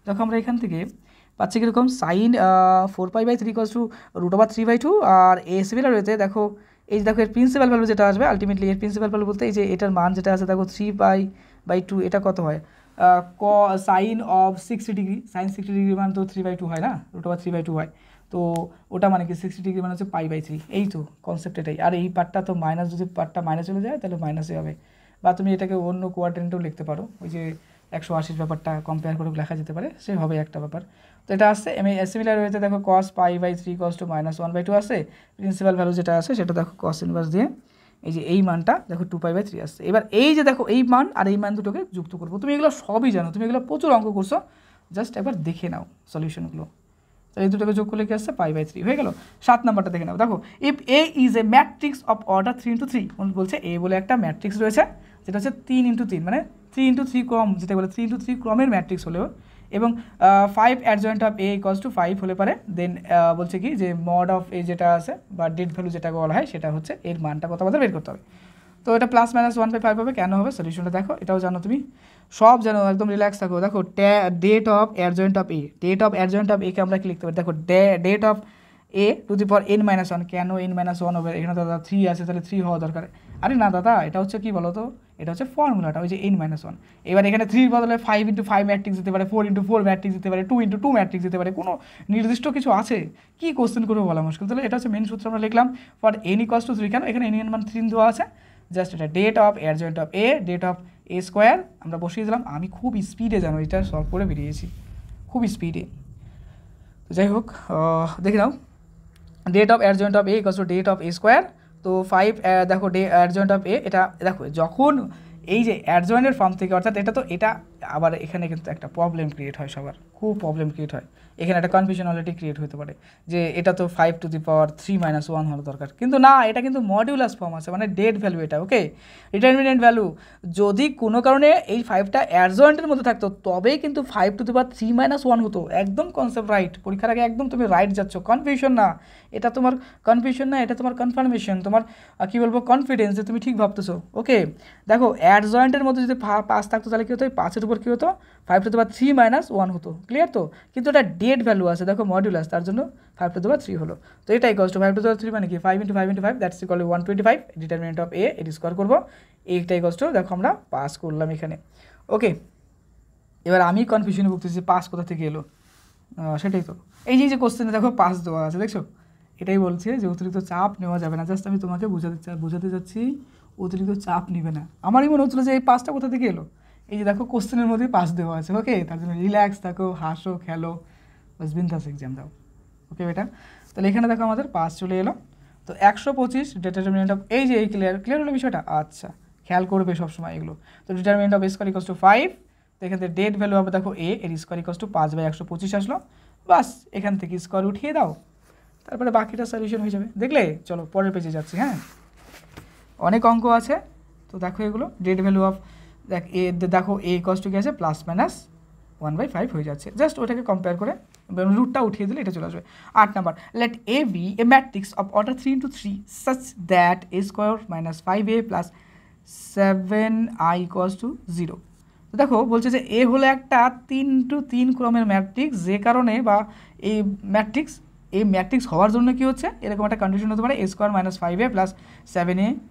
Speaker 1: দেখো আমরা এখান থেকে পাচ্ছি কীরকম sine 4π/3 equals to root over 3/2, আর এ সিমিলার হয়েছে দেখো এই যে দেখো এর প্রিন্সিপাল ভ্যালু যেটা আসবে, আলটিমেটলি এর প্রিন্সিপাল ভ্যালু বলতে এই যে এটার মান যেটা আছে দেখো 3π/2, এটা কত হয় sine of 60 degree, sine 60 degree মান তো 3/2 হয় না, রুট ওভার 3/2 হয়, তো ওটা মানে কি 60 ডিগ্রি মানে হচ্ছে π/3, এই তো কনসেপ্ট এটাই। আর এই পার্টটা তো মাইনাস, যদি পার্টটা মাইনাস চলে যায় তাহলে মাইনাসই হবে, বা তুমি এটাকে অন্য কোয়াড্রেন্টেও লিখতে পারো, ওই যে 180 ব্যাপারটা কম্পেয়ার করে লেখা যেতে পারে, সে হবে একটা ব্যাপার। তো এটা আসছে সিমিলার হয়েছে দেখো cos π/3 cos টু -1/2 আসে, প্রিন্সিপাল ভ্যালু যেটা আছে সেটা দেখো cos ইনভার্স দিয়ে এই যে এই মানটা দেখো 2π/3 আসছে। এবার এই যে দেখো এই মান আর এই মান দুটোকে যুক্ত করবো, তুমি এগুলো সবই জানো, তুমি এগুলো প্রচুর অঙ্ক করছো, জাস্ট একবার দেখে নাও সলিউশনগুলো। তো এই দুটোকে যোগ করলে কি আসছে π/3 হয়ে গেল। 7 নাম্বারটা দেখে নাও, দেখো if A is a matrix of order 3x3, বলছে এ বলে একটা ম্যাট্রিক্স রয়েছে যেটা হচ্ছে 3x3 মানে 3x3 ক্রম, যেটা বলে 3x3 ক্রমের ম্যাট্রিক্স হলেও, এবং 5 adjoint of A equals to 5 হলে পারে, দেন বলছে কি যে মড অফ এ যেটা আছে বা ডেট ভ্যালু যেটাকে বলা হয় সেটা হচ্ছে এর মানটা কত আমাদের বের করতে হবে। তো এটা +-1/5 হবে, কেন হবে সলিউশনটা দেখো, এটাও জানো তুমি, সব জানো, একদম রিল্যাক্স থাকো। দেখো det of adjoint of A, det of adjoint of একে আমরা কি লিখতে পারি, দেখো det of A to the power n-1, কেন n-1 হবে, এখানে দাদা 3 আছে তাহলে 3 হওয়া দরকার, আরে না দাদা এটা হচ্ছে কি বলো তো, এটা হচ্ছে ফর্মুলাটা ওই যে n-1, এবার এখানে 3 বদলে 5x5 ম্যাট্রিক্স দিতে পারে, 4x4 ম্যাট্রিক্স দিতে পারে, 2x2 ম্যাট্রিক্স দিতে পারে, কোনো নির্দিষ্ট কিছু আছে, কি কোশ্চেন করবো বলা মুশকিল। তাহলে এটা হচ্ছে মেন সূত্র আমরা লিখলাম ফর n ইকুয়ালস টু 3, কেন এখানে n এর মান 3 দেওয়া আছে, জাস্ট এটা det of adjoint of A, det of A square আমরা বসিয়ে দিলাম। আমি খুব স্পিডে জানো এটা সলভ করে বেরিয়েছি, খুব স্পিডে। তো যাই হোক দেখে নাও, det of adjoint of A equals to det of A square, তো 5 দেখো অ্যাডজয়েন্ট অফ এ, এটা দেখো যখন এই যে অ্যাডজয়েন্টের ফর্ম থেকে, অর্থাৎ এটা তো এটা আবার এখানে কিন্তু একটা প্রবলেম ক্রিয়েট হয়, সবার খুব প্রবলেম ক্রিয়েট হয়, এখানে একটা কনফিউশন অলরেডি ক্রিয়েট হতে পারে যে এটা তো 5 টু দি পাওয়ার 3 - 1 হওয়ার দরকার, কিন্তু না, এটা কিন্তু মডিউলাস ফর্ম আছে, মানে ডেট ভ্যালু এটা, ওকে ডিটারমিনেন্ট ভ্যালু। যদি কোনো কারণে এই 5টা অ্যাডজয়েন্টের মধ্যে থাকতো তবেই কিন্তু 5 টু দি পাওয়ার 3 - 1 হতো, একদম কনসেপ্ট রাইট, পরীক্ষার আগে একদম তুমি রাইট যাচ্ছ, কনফিউশন না, এটা তোমার কনফিউশন না, এটা তোমার কনফার্মেশন, তোমার কী বলবো কনফিডেন্স যে তুমি ঠিক ভাবতেছো। ওকে দেখো অ্যাডজয়েন্টের মধ্যে যদি 5 থাকতো তাহলে কী হতো, 5-এর উপর কী হতো 5 টু দি পাওয়ার 3 - 1 হতো, ক্লিয়ার তো, কিন্তু এটা ডেট ভ্যালু আছে দেখো মডিউলাস, তার জন্য 5 টু দি পাওয়ার 3 হলো। তো এটা equals to 5 to the power 3 মানে কি 5 × 5 × 5 that's equal to 125, determinant of A এর স্কোয়ার করবো, এইটা ইকুয়ালস টু দেখো আমরা পাস করলাম এখানে। ওকে এবার আমি কনফিউশনে ভুগতেছি পাস কোথা থেকে এলো, সেটাই তো এই যে কোশ্চেনে দেখো পাস দেওয়া আছে দেখছো, এটাই বলছে যে অতিরিক্ত চাপ নেওয়া যাবে না, জাস্ট আমি তোমাকে বোঝাতে চাচ্ছি অতিরিক্ত চাপ নেবে না। আমারই মনে হচ্ছিলো যে এই পাসটা কোথা থেকে এলো, এই যে দেখো কোশ্চেনের মধ্যেই পাস দেওয়া আছে, ওকে তার জন্য রিল্যাক্স থাকো, হাসো, খেলো, বাস বিন্দাস এক্সাম দাও। ওকে বেটা, তাহলে এখানে দেখো আমাদের পাস চলে এলো। তো 125 ডিটারমিনেন্ট অফ এই যে এই ক্লিয়ার হলো বিষয়টা, আচ্ছা খেয়াল করবে সবসময় এগুলো। তো determinant of A square equals to 5, তো এখান থেকে ডেট ভ্যালু হবে দেখো এ এর স্কোয়ার ইকুয়ালস টু 5/125 আসলো, বাস এখান থেকে স্কোয়ার উঠিয়ে দাও, তারপরে বাকিটা সলিউশন হয়ে যাবে। দেখলে চলো পরের পেজে যাচ্ছি। হ্যাঁ অনেক অঙ্ক আছে, তো দেখো এগুলো ডেট ভ্যালু অফ দেখো এ ইকুয়ালস টু কি আছে +-1/5 হয়ে যাচ্ছে, জাস্ট ওটাকে কম্পেয়ার করে রুটটা উঠিয়ে দিলে এটা চলে আসবে। 8 number, let A be a matrix of order 3x3 such that a square -5a + 7i equals to 0। দেখো বলছে যে এ হলো একটা 3x3 ক্রমের ম্যাট্রিক্স, যে কারণে বা এই ম্যাট্রিক্স এই ম্যাট্রিক্স হওয়ার জন্য কী হচ্ছে, এরকম একটা কন্ডিশন হতে পারে a² - 5a +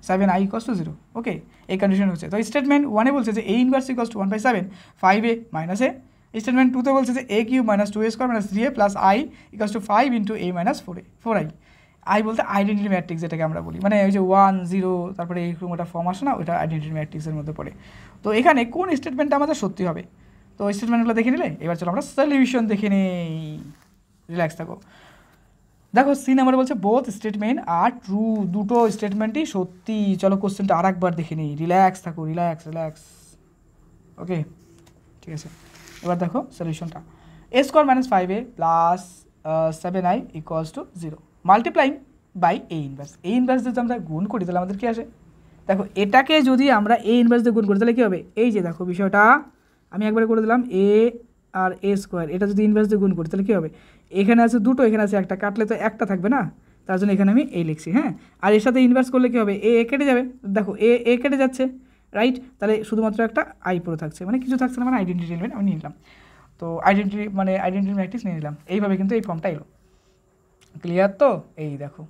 Speaker 1: 7i = 0। ওকে, এই কন্ডিশন হচ্ছে। তো স্টেটমেন্ট 1-এ বলছে যে a inverse = 1/7 5a - a। Statement 2-তে বলছে যে a³ - 2a² - 3a + i = 5 × a - 4i। I বলতে আইডেন্টিটি ম্যাট্রিক্স, যেটাকে আমরা বলি, মানে ওই যে 1 0 তারপরে এইরকম একটা ফর্ম আসে না, ওইটা আইডেন্টিটি ম্যাট্রিক্সের মধ্যে পড়ে। তো এখানে কোন স্টেটমেন্টটা আমাদের সত্যি হবে, তো স্টেটমেন্টগুলো দেখে নিলে এবার চলো আমরা সলিউশন দেখে নেই। রিল্যাক্স থাকো। দেখো সি নাম্বার বলছে বোথ স্টেটমেন্ট আর ট্রু, দুটো স্টেটমেন্টই সত্যি। চলো কোশ্চেনটা আর একবার দেখে নিই। রিল্যাক্স থাকো, রিল্যাক্স। ওকে, ঠিক আছে। এবার দেখো সলিউশনটা। a² - 5a + 7i = 0 multiplying by a ইনভার্স। a ইনভার্স যদি আমরা গুণ করি তাহলে আমাদের কী আসে, দেখো এটাকে যদি আমরা a ইনভার্স দিয়ে গুণ করি তাহলে কী হবে, এই যে দেখো বিষয়টা আমি একবারে করে দিলাম, a আর a², এটা যদি ইনভার্স দিয়ে গুণ করি তাহলে কী হবে, এখানে আছে দুটো, এখানে আছে একটা, কাটলে তো একটা থাকবে না, তার জন্য এখানে আমি এই লিখছি। হ্যাঁ, আর এর সাথে ইনভার্স করলে কী হবে, এ কেটে যাবে, দেখো এ কেটে যাচ্ছে, রাইট, তাহলে শুধুমাত্র একটা আই পুরো থাকছে, মানে কিছু থাকছে না, মানে আইডেন্টিটি এলিমেন্ট আমি নিয়ে নিলাম। তো আইডেন্টিটি ম্যাট্রিক্স নিয়ে নিলাম, এইভাবে কিন্তু এই ফর্মটা এলো। ক্লিয়ার তো, এই দেখো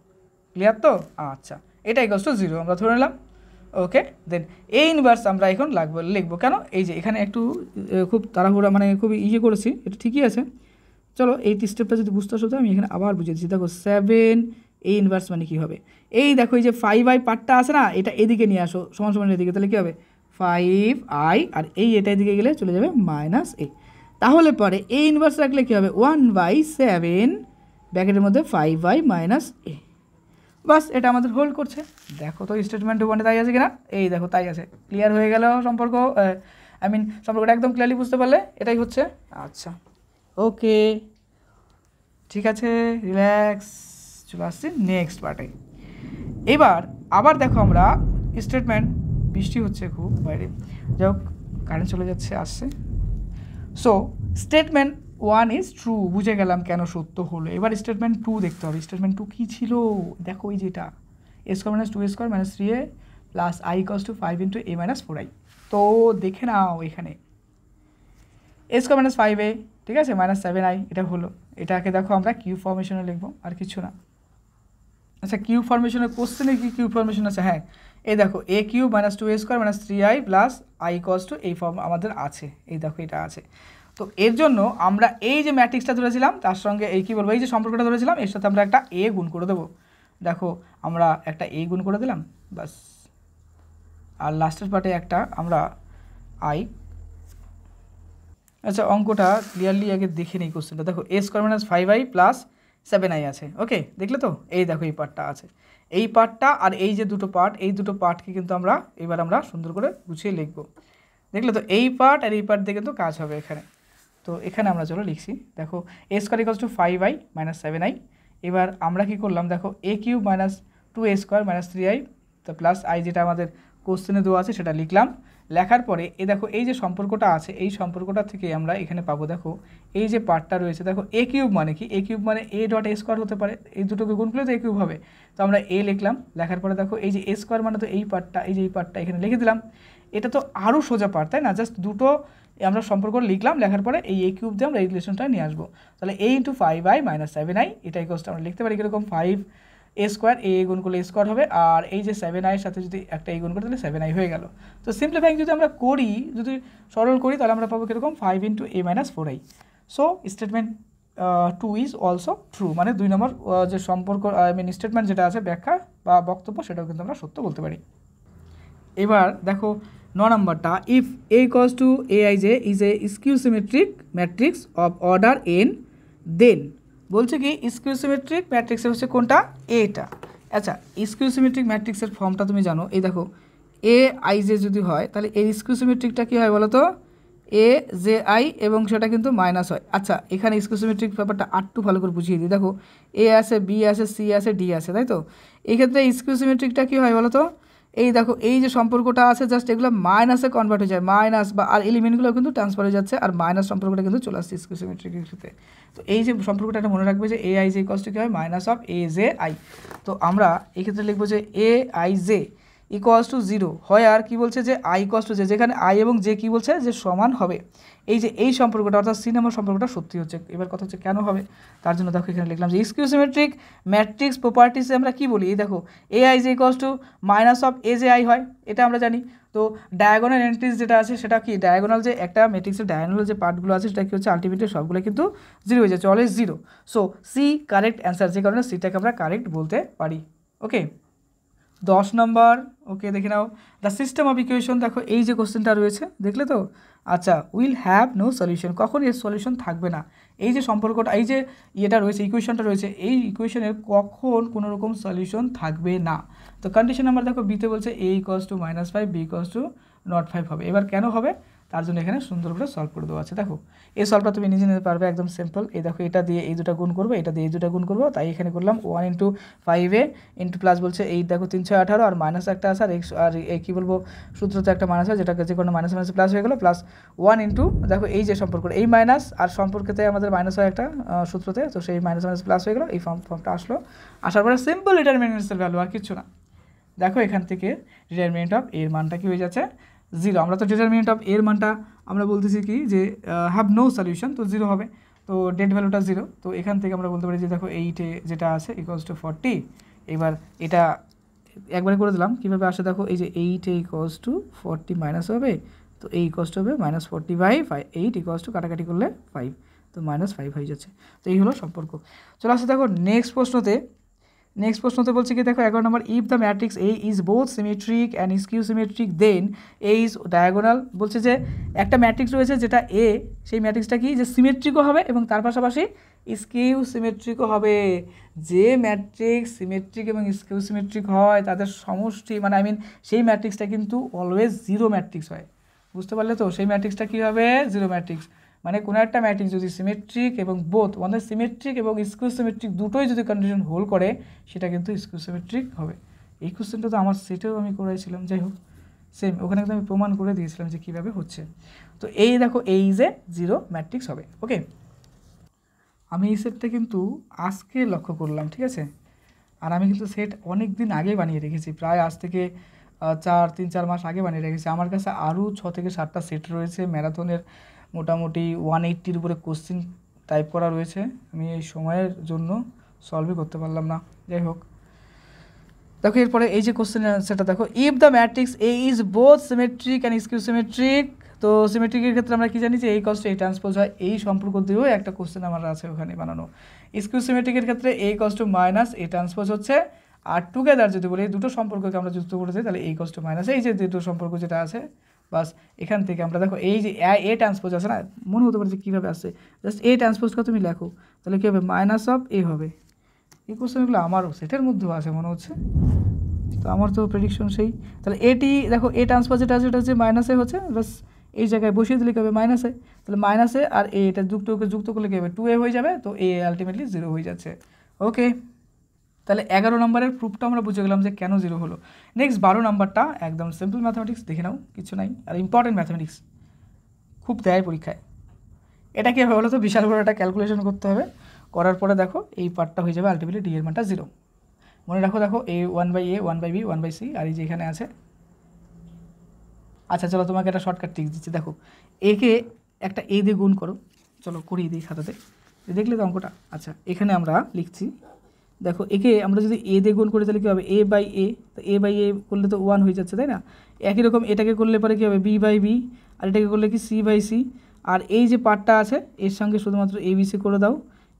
Speaker 1: ক্লিয়ার তো, আচ্ছা, এটা = 0 আমরা ধরে নিলাম। ওকে, দেন এ ইনভার্স আমরা এখন লিখবো কেন, এই যে এখানে একটু খুব তাড়াহুড়া, মানে খুব করেছি, এটা ঠিকই আছে। চলো এই স্টেপটা যদি বুঝতে অসুবিধা আমি এখানে আবার বুঝিয়ে দিচ্ছি। দেখো 7 এ ইনভার্স মানে কী হবে, এই দেখো এই যে 5i পার্টটা আছে না, এটা এদিকে নিয়ে আসো, সমান এদিকে, তাহলে কী হবে 5i, আর এটা এদিকে গেলে চলে যাবে -a। তাহলে পরে এ ইনভার্স রাখলে কী হবে 1/7 ব্র্যাকেটের মধ্যে 5i - a। বাস, এটা আমাদের হোল্ড করছে। দেখো তো স্টেটমেন্ট 1-এ তাই আছে কিনা, এই দেখো তাই আছে। ক্লিয়ার হয়ে গেল সম্পর্ক, সম্পর্কটা একদম ক্লিয়ারলি বুঝতে পারলে এটাই হচ্ছে। আচ্ছা, ওকে, ঠিক আছে, রিল্যাক্স। চলে আসছি নেক্সট পার্টে। এবার আবার দেখো আমরা স্টেটমেন্ট, বৃষ্টি হচ্ছে খুব বাইরে, যাই হোক কারেন্ট চলে যাচ্ছে, আসছে। সো স্টেটমেন্ট 1 ইজ ট্রু, বুঝে গেলাম কেন সত্য হলো। এবার স্টেটমেন্ট 2 দেখতে হবে। স্টেটমেন্ট 2 কী ছিল, দেখো ওই যেটা a² - 2a² - 3a + i = 5 × a - 4i। তো দেখে নাও এখানে a² - 5a, ঠিক আছে, -7i, এটা হলো। এটাকে দেখো আমরা কিউ ফর্মেশনে লিখবো, আর কিছু না। আচ্ছা, কিউ ফর্মেশনের কোশ্চেনে কি কিউ ফর্মেশন আছে, হ্যাঁ, এই দেখো a³ - 2a² - 3i + i = এই ফর্ম আমাদের আছে, এই দেখো এটা আছে। তো এর জন্য আমরা এই যে ম্যাট্রিক্সটা ধরেছিলাম তার সঙ্গে এই কী বলবো, এই যে সম্পর্কটা ধরেছিলাম এর সাথে আমরা একটা a গুণ করে দেবো। দেখো আমরা একটা a গুণ করে দিলাম, বাস, আর লাস্টের পার্টে একটা আমরা i। আচ্ছা, অঙ্কটা ক্লিয়ারলি আগে দেখে নেই কোশ্চেনটা। দেখো a² - 5i + 7i আছে। ওকে, দেখলে তো, এই দেখো এই পার্টটা আছে, এই পার্টটা আর এই যে দুটো পার্ট, এই দুটো পার্টকে কিন্তু আমরা এবার আমরা সুন্দর করে গুছিয়ে লিখবো। দেখলে তো, এই পার্ট আর এই পার্ট দিয়ে কিন্তু কাজ হবে এখানে। তো এখানে আমরা চলো লিখছি, দেখো a² = 5i - 7i। এবার আমরা কি করলাম, দেখো a³ - 2a² - 3i তো + i, যেটা আমাদের কোশ্চেনে দেওয়া আছে সেটা লিখলাম। লেখার পরে দেখো এই যে সম্পর্কটা আছে, এই সম্পর্কটা থেকে আমরা এখানে পাবো, দেখো এই যে পার্টটা রয়েছে, দেখো a³ মানে কি, a³ মানে a.a² হতে পারে, এই দুটোকে গুণ করলে তো a³ হবে। তো আমরা a লিখলাম, লেখার পরে দেখো এই যে a² মানে তো এই পার্টটা, এই যে এই পার্টটা এখানে লিখে দিলাম। এটা তো আরও সোজা পার্ট, তাই না, জাস্ট দুটো আমরা সম্পর্ক লিখলাম, লেখার পরে এই a³ দিয়ে আমরা এই রিলেশনটা নিয়ে আসবো। তাহলে a × 5i - 7i, এটাই কোস্ট আমরা লিখতে পারি কীরকম, 5a² a গুণ করলে a² হবে, আর এই যে 7i এর সাথে যদি একটা a গুণ করি তাহলে 7i হয়ে গেল। তো সিম্পলিফাইং যদি আমরা করি, যদি সরল করি তাহলে আমরা পাবো কীরকম 5 × a - 4i। So statement 2 is also true, মানে 2 নম্বর যে সম্পর্ক স্টেটমেন্ট যেটা আছে, ব্যাখ্যা বা বক্তব্য, সেটাও কিন্তু আমরা সত্য বলতে পারি। এবার দেখো 9 নম্বরটা, if a = aij is a skew symmetric matrix of order n, দেন বলছে কি স্কিউ সিমেট্রিক ম্যাট্রিক্সের হচ্ছে কোনটা, এটা। আচ্ছা, স্কিউ সিমেট্রিক ম্যাট্রিক্সের ফর্মটা তুমি জানো, এই দেখো aij যদি হয় তাহলে এই স্কিউ সিমেট্রিকটা কী হয় বলো তো, a_i এবং সেটা কিন্তু মাইনাস হয়। আচ্ছা, এখানে স্কিউ সিমেট্রিক ব্যাপারটা আরটু ভালো করে বুঝিয়ে দিই। দেখো a আছে, b আছে, c আছে, d আছে, তাই তো। এই ক্ষেত্রে স্কিউ সিমেট্রিকটা কী হয় বলো তো, এই দেখো এই যে সম্পর্কটা আছে, জাস্ট এগুলো মাইনাসে কনভার্ট হয়ে যায়, মাইনাস বা আর এলিমেন্টগুলো কিন্তু ট্রান্সফার হয়ে যাচ্ছে, আর মাইনাস সম্পর্কটা কিন্তু চলে আসছে স্কিউ সিমেট্রিকের ক্ষেত্রে। তো এই যে সম্পর্কটা একটা মনে রাখবে যে aij = কী হয়, -of aj। তো আমরা এই ক্ষেত্রে লিখবো যে aij ইকুয়ালস টু 0 হয় আর কি বলছে যে আই ইকুয়ালস টু জে, যেখানে আই এবং জে কী বলছে যে সমান হবে। এই যে এই সম্পর্কটা অর্থাৎ সি নাম্বার সম্পর্কটা সত্যি হচ্ছে। এবার কথা হচ্ছে কেন হবে, তার জন্য দেখো এখানে লিখলাম যে স্কিউ সিমেট্রিক ম্যাট্রিক্স প্রপার্টিসে আমরা কি বলি, এই দেখো A I J equals to minus of A J I হয়, এটা আমরা জানি। তো ডায়াগোনাল এন্ট্রিজ যেটা আছে সেটা কি, ডায়াগোনাল যে একটা ম্যাট্রিক্সের ডায়াগোনাল যে পার্টগুলো আছে সেটা কি হচ্ছে আলটিমেটলি সবগুলো কিন্তু 0 হয়ে যাচ্ছে, always 0। So c correct answer, যে কারণে সিটাকে আমরা কারেক্ট বলতে পারি। ওকে 10 নম্বর, ওকে দেখে নাও দ্য সিস্টেম অফ ইকুয়েশন। দেখো এই যে কোশ্চেনটা রয়েছে দেখলে তো, আচ্ছা উইল হ্যাভ নো সলিউশন, কখন এর সলিউশন থাকবে না। এই যে সম্পর্কটা, এই যে ইয়েটা রয়েছে, ইকুয়েশনটা রয়েছে, এই ইকুয়েশনের কখন কোনো রকম সলিউশন থাকবে না। তো কন্ডিশন নাম্বার দেখো বিতে বলছে A equals to -5 B equals to (5) হবে। এবার কেন হবে তার জন্য এখানে সুন্দর করে সলভ করে দেওয়া আছে। দেখো এই সলভটা তুমি নিজে নিতে পারবে, একদম সিম্পল। এই দেখো এটা দিয়ে এই দুটো গুণ করবো, এটা দিয়ে এই দুটো গুণ করবো, তাই এখানে করলাম 1 × 5a ইন্টু প্লাস বলছে এই দেখো 318 আর মাইনাস একটা আছে আর আর এই কী বলবো সূত্রতে একটা মাইনাস হয়, যেটাকে যে কোনো মাইনাস মাইনাস প্লাস হয়ে গেলো, প্লাস 1 ইন্টু দেখো এই যে সম্পর্ক এই মাইনাস আর সম্পর্কেতে আমাদের মাইনাস হয় একটা সূত্রতে, তো সেই মাইনাস মাইনাস প্লাস হয়ে গেলো, এই ফর্মটা আসলো। আসার পরে সিম্পল ডিটারমিনেন্টসের ভ্যালু, আর কিছু না। দেখো এখান থেকে ডিটারমিনেন্ট অফ এর মানটা কি হয়ে যাচ্ছে 0। আমরা তো ডিটারমিনেন্ট অফ এর মানটা আমরা বলতেছি কি যে হ্যাভ নো সলিউশন, তো 0 হবে, তো ডেট ভ্যালুটা 0। তো এখান থেকে আমরা বলতে পারি যে দেখো 8 যেটা আছে ইকুয়ালস টু 40। এবার এটা একবারে করে দিলাম, কীভাবে আসে দেখো এই যে 8 ইকুয়ালস টু 40 মাইনাস হবে, তো এই ইকুয়ালস হবে -45, 8 ইকুয়ালস টু কাটাকাটি করলে 5, তো -5 হয়ে যাচ্ছে। তো এই হলো সম্পর্ক। চলে আসছে দেখো নেক্সট প্রশ্নতে বলছে কি দেখো 11 নম্বর, if the matrix A is both symmetric and skew symmetric then A is diagonal. বলছে যে একটা ম্যাট্রিক্স রয়েছে যেটা এ, সেই ম্যাট্রিক্সটা কি যে সিমেট্রিকও হবে এবং তার পাশাপাশি স্কিউ সিমেট্রিকও হবে। যে ম্যাট্রিক্স সিমেট্রিক এবং স্কিউ সিমেট্রিক হয় তাদের সমষ্টি মানে সেই ম্যাট্রিক্সটা কিন্তু অলওয়েজ 0 ম্যাট্রিক্স হয়। বুঝতে পারলে তো, সেই ম্যাট্রিক্সটা কী হবে 0 ম্যাট্রিক্স। মানে কোনো একটা ম্যাট্রিক্স যদি সিমেট্রিক এবং বোথ আমাদের সিমেট্রিক এবং স্কিউ সিমেট্রিক দুটোই যদি কন্ডিশন হোল্ড করে সেটা কিন্তু স্কিউ সিমেট্রিক হবে। এই কোশ্চেনটা তো আমার সেটেও আমি করাইছিলাম, যাই হোক সেম ওখানে কিন্তু আমি প্রমাণ করে দিয়েছিলাম যে কীভাবে হচ্ছে। তো এই দেখো এই যে 0 ম্যাট্রিক্স হবে। ওকে, আমি এই সেটটা কিন্তু আজকে লক্ষ্য করলাম, ঠিক আছে। আর আমি কিন্তু সেট অনেক দিন আগে বানিয়ে রেখেছি, প্রায় আজ থেকে 3-4 মাস আগে বানিয়ে রেখেছি। আমার কাছে আরও 6 থেকে 7টা সেট রয়েছে ম্যারাথনের, মোটামুটি 180-র উপরে কোশ্চেন টাইপ করা রয়েছে। আমি এই সময়ের জন্য সলভই করতে পারলাম না, যাই হোক। দেখো এরপরে এই যে কোশ্চেন সেটা দেখো, if the matrix A is both symmetric and skew symmetric. তো সিমেট্রিকের ক্ষেত্রে আমরা কি জানি যে এই কস্ট এই ট্রান্সপোজ হয়, এই সম্পর্ক দিয়েও একটা কোশ্চেন আমার আছে ওখানে বানানো। স্কিউ সিমেট্রিকের ক্ষেত্রে এই কস্ট মাইনাস এই ট্রান্সপোজ হচ্ছে, আর টুগেদার যদি বলি দুটো সম্পর্ককে আমরা যুক্ত করে দিই তাহলে এই কস্ট মাইনাস এই যে দুটো সম্পর্ক যেটা আছে, বাস এখান থেকে আমরা দেখো এই যে এ ট্রান্সপোজ আছে না, মনে হতে পারে যে কীভাবে আসছে, জাস্ট এ ট্রান্সপোজটা তুমি লেখো তাহলে কী হবে মাইনাস অফ এ হবে। এই কোশ্চেনগুলো আমারও সেটের মধ্যেও আছে মনে হচ্ছে, তো আমার তো প্রেডিকশন সেই। তাহলে এটি দেখো এ ট্রান্সপোজ যেটা আছে সেটা হচ্ছে মাইনাসে হচ্ছে, বাস এই জায়গায় বসিয়ে দিলে কী হবে মাইনাসে, তাহলে মাইনাসে আর এটা যুক্ত করলে কী হবে 2a হয়ে যাবে, তো এ আলটিমেটলি 0 হয়ে যাচ্ছে। ওকে, তাহলে 11 নম্বরের প্রুফটা আমরা বুঝে গেলাম যে কেন 0 হলো। নেক্সট 12 নম্বরটা একদম সিম্পল ম্যাথামেটিক্স, দেখে নাও কিছু নাই, আর ইম্পর্টেন্ট ম্যাথামেটিক্স খুব দেয় পরীক্ষায়। এটা কী হবে বলো তো, বিশাল বড় একটা ক্যালকুলেশন করতে হবে, করার পরে দেখো এই পার্টটা হয়ে যাবে আলটিমেটলি ডি এর মানটা 0। মনে রাখো দেখো a 1/a 1/b 1/c আর এই যে এখানে আছে। আচ্ছা চলো তোমাকে একটা শর্টকাট ট্রিক্স দিচ্ছি, দেখো একে একটা এ দিয়ে গুণ করো, চলো করিয়ে দিই খাতাতে, দেখলে তো অঙ্কটা। আচ্ছা এখানে আমরা লিখছি, দেখো একে আমরা যদি এ দিয়ে গুণ করি তাহলে কী হবে a/a, তো a/a করলে তো 1 হয়ে যাচ্ছে তাই না। একই রকম এটাকে করলে পরে কী হবে b/b, আর এটাকে করলে কি c/c, আর এই যে পার্টটা আছে এর সঙ্গে শুধুমাত্র abc করে দাও,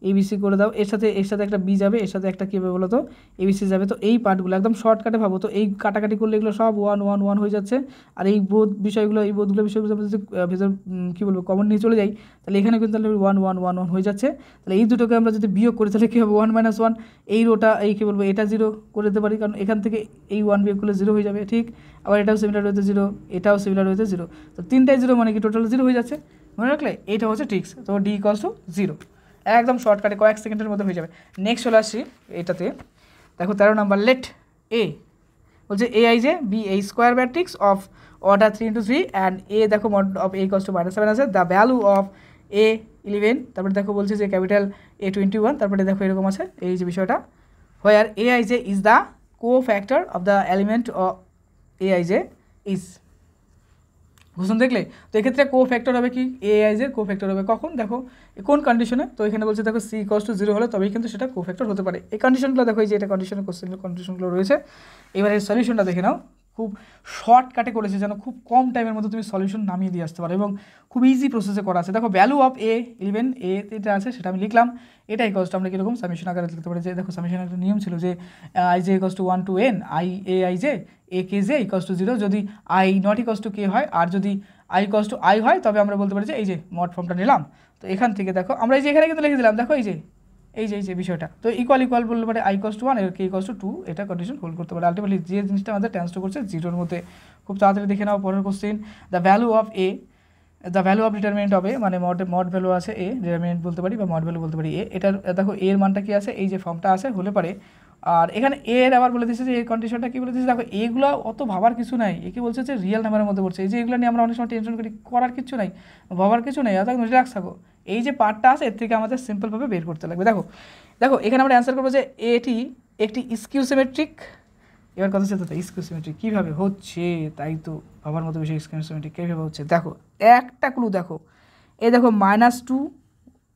Speaker 1: এবিসি করে দাও, এর সাথে একটা বি যাবে, এর সাথে একটা কী হবে বলো তো এবিসি যাবে। তো এই পার্টগুলো একদম শর্টকাটে ভাবো, তো এই কাটাকাটি করলে এগুলো সব 1 1 1 হয়ে যাচ্ছে। আর এই বোধগুলো বিষয়গুলো আমরা যদি ভেতর কী বলবো কমন নিয়ে চলে যাই তাহলে এখানে কিন্তু তাহলে 1 1 1 1 হয়ে যাচ্ছে। তাহলে এই দুটোকে আমরা যদি বিয়োগ করি তাহলে কী হবে 1 - 1, এই রোটা এই কী বলবো এটা 0 করে দিতে পারি, কারণ এখান থেকে এই 1 বিয়োগ করলে 0 হয়ে যাবে, ঠিক। আবার এটাও সিমিলার হয়েছে 0, এটাও সিমিলার হয়েছে 0, তো তিনটাই 0 মানে কি টোটাল 0 হয়ে যাচ্ছে। মনে রাখলে এইটা হচ্ছে ট্রিক্স। তো ডি ইকুয়ালস টু 0, একদম শর্টকাটে কয়েক সেকেন্ডের মধ্যে হয়ে যাবে। নেক্সট চলে আসছি এটাতে, দেখো 13 নাম্বার, লেট এ বলছে এ আই যে be a square matrix of order 3 × 3 and A দেখো mod of A equals to -7 আছে, দ্য ভ্যালু অফ এ 11, তারপরে দেখো বলছে যে ক্যাপিটাল এ 21, তারপরে দেখো এরকম আছে এই যে বিষয়টা, হোয়ার এ আই যে is the co factor of the element aij is বুঝুন দেখলে। তো এক্ষেত্রে কোফ্যাক্টর হবে কি aij এর কোফ্যাক্টর হবে কখন দেখো কোন কন্ডিশনে, তো এখানে বলছে দেখো c = 0 হলে তবেই কিন্তু সেটা কোফ্যাক্টর হতে পারে। এই কন্ডিশনগুলো দেখো, এই যে এটা কন্ডিশনের কোশ্চেনের কন্ডিশনগুলো রয়েছে। এবারে সলিউশনটা দেখে নাও, খুব শর্টকাটে করেছে যেন খুব কম টাইমের মধ্যে তুমি সলিউশন নামিয়ে দিয়ে আসতে পারো এবং খুব ইজি প্রসেসে করা আছে। দেখো ভ্যালু অফ a 11 a যেটা আছে সেটা আমি লিখলাম, এটা ইকুয়ালস টু আমরা কীরকম সামেশন আকারে লিখতে পারি, যে দেখো সামেশন একটা নিয়ম ছিল যে i j = 1 to n i a i j a k j = 0, যদি i not equals to k হয় আর যদি i equals to i হয় তবে আমরা বলতে পারি যে এই যে মড ফর্মটা নিলাম। তো এখান থেকে দেখো আমরা এই যে এখানে কিন্তু লিখে দিলাম, দেখো এই যে বিষয়টা, তো ইকুয়াল বলতে পারে i = 1 আর k = 2, এটা কন্ডিশন হোল্ড করতে পারে। আলটিমেটলি যে জিনিসটা আমাদের ট্রান্সফার করছে 0-র মধ্যে। খুব তাড়াতাড়ি দেখে নাও পরের question, the value of determinant হবে, মানে মড ভ্যালু আছে a, ডিটারমিনেন্ট বলতে পারি বা মড ভ্যালু বলতে পারি a, এটার দেখো এর মানটা কি আছে, এই যে ফর্মটা আছে হলে পারে। আর এখানে এর আবার বলে দিচ্ছে যে এই কন্ডিশনটা কী বলে দিচ্ছে, দেখো এগুলো অত ভাবার কিছু নাই, একে বলছে যে রিয়েল নাম্বারের মধ্যে পড়ছে, এই যে এগুলো নিয়ে আমরা অনেক সময় টেনশন করি, করার কিছু নাই, ভাবার কিছু নেই, একদম রিল্যাক্স থাকো। এই যে পার্টটা আছে এর থেকে আমাদের সিম্পলভাবে বের করতে লাগবে। দেখো এখানে আমরা অ্যান্সার করবো যে এটি একটি স্কিউ সিমেট্রিক। এবার কথা হচ্ছে তো স্কিউ সিমেট্রিক কীভাবে হচ্ছে, তাই তো ভাবার মতো বিষয়, স্কিউ সিমেট্রিক কীভাবে হচ্ছে। দেখো একটা ক্লু দেখো, এই দেখো -2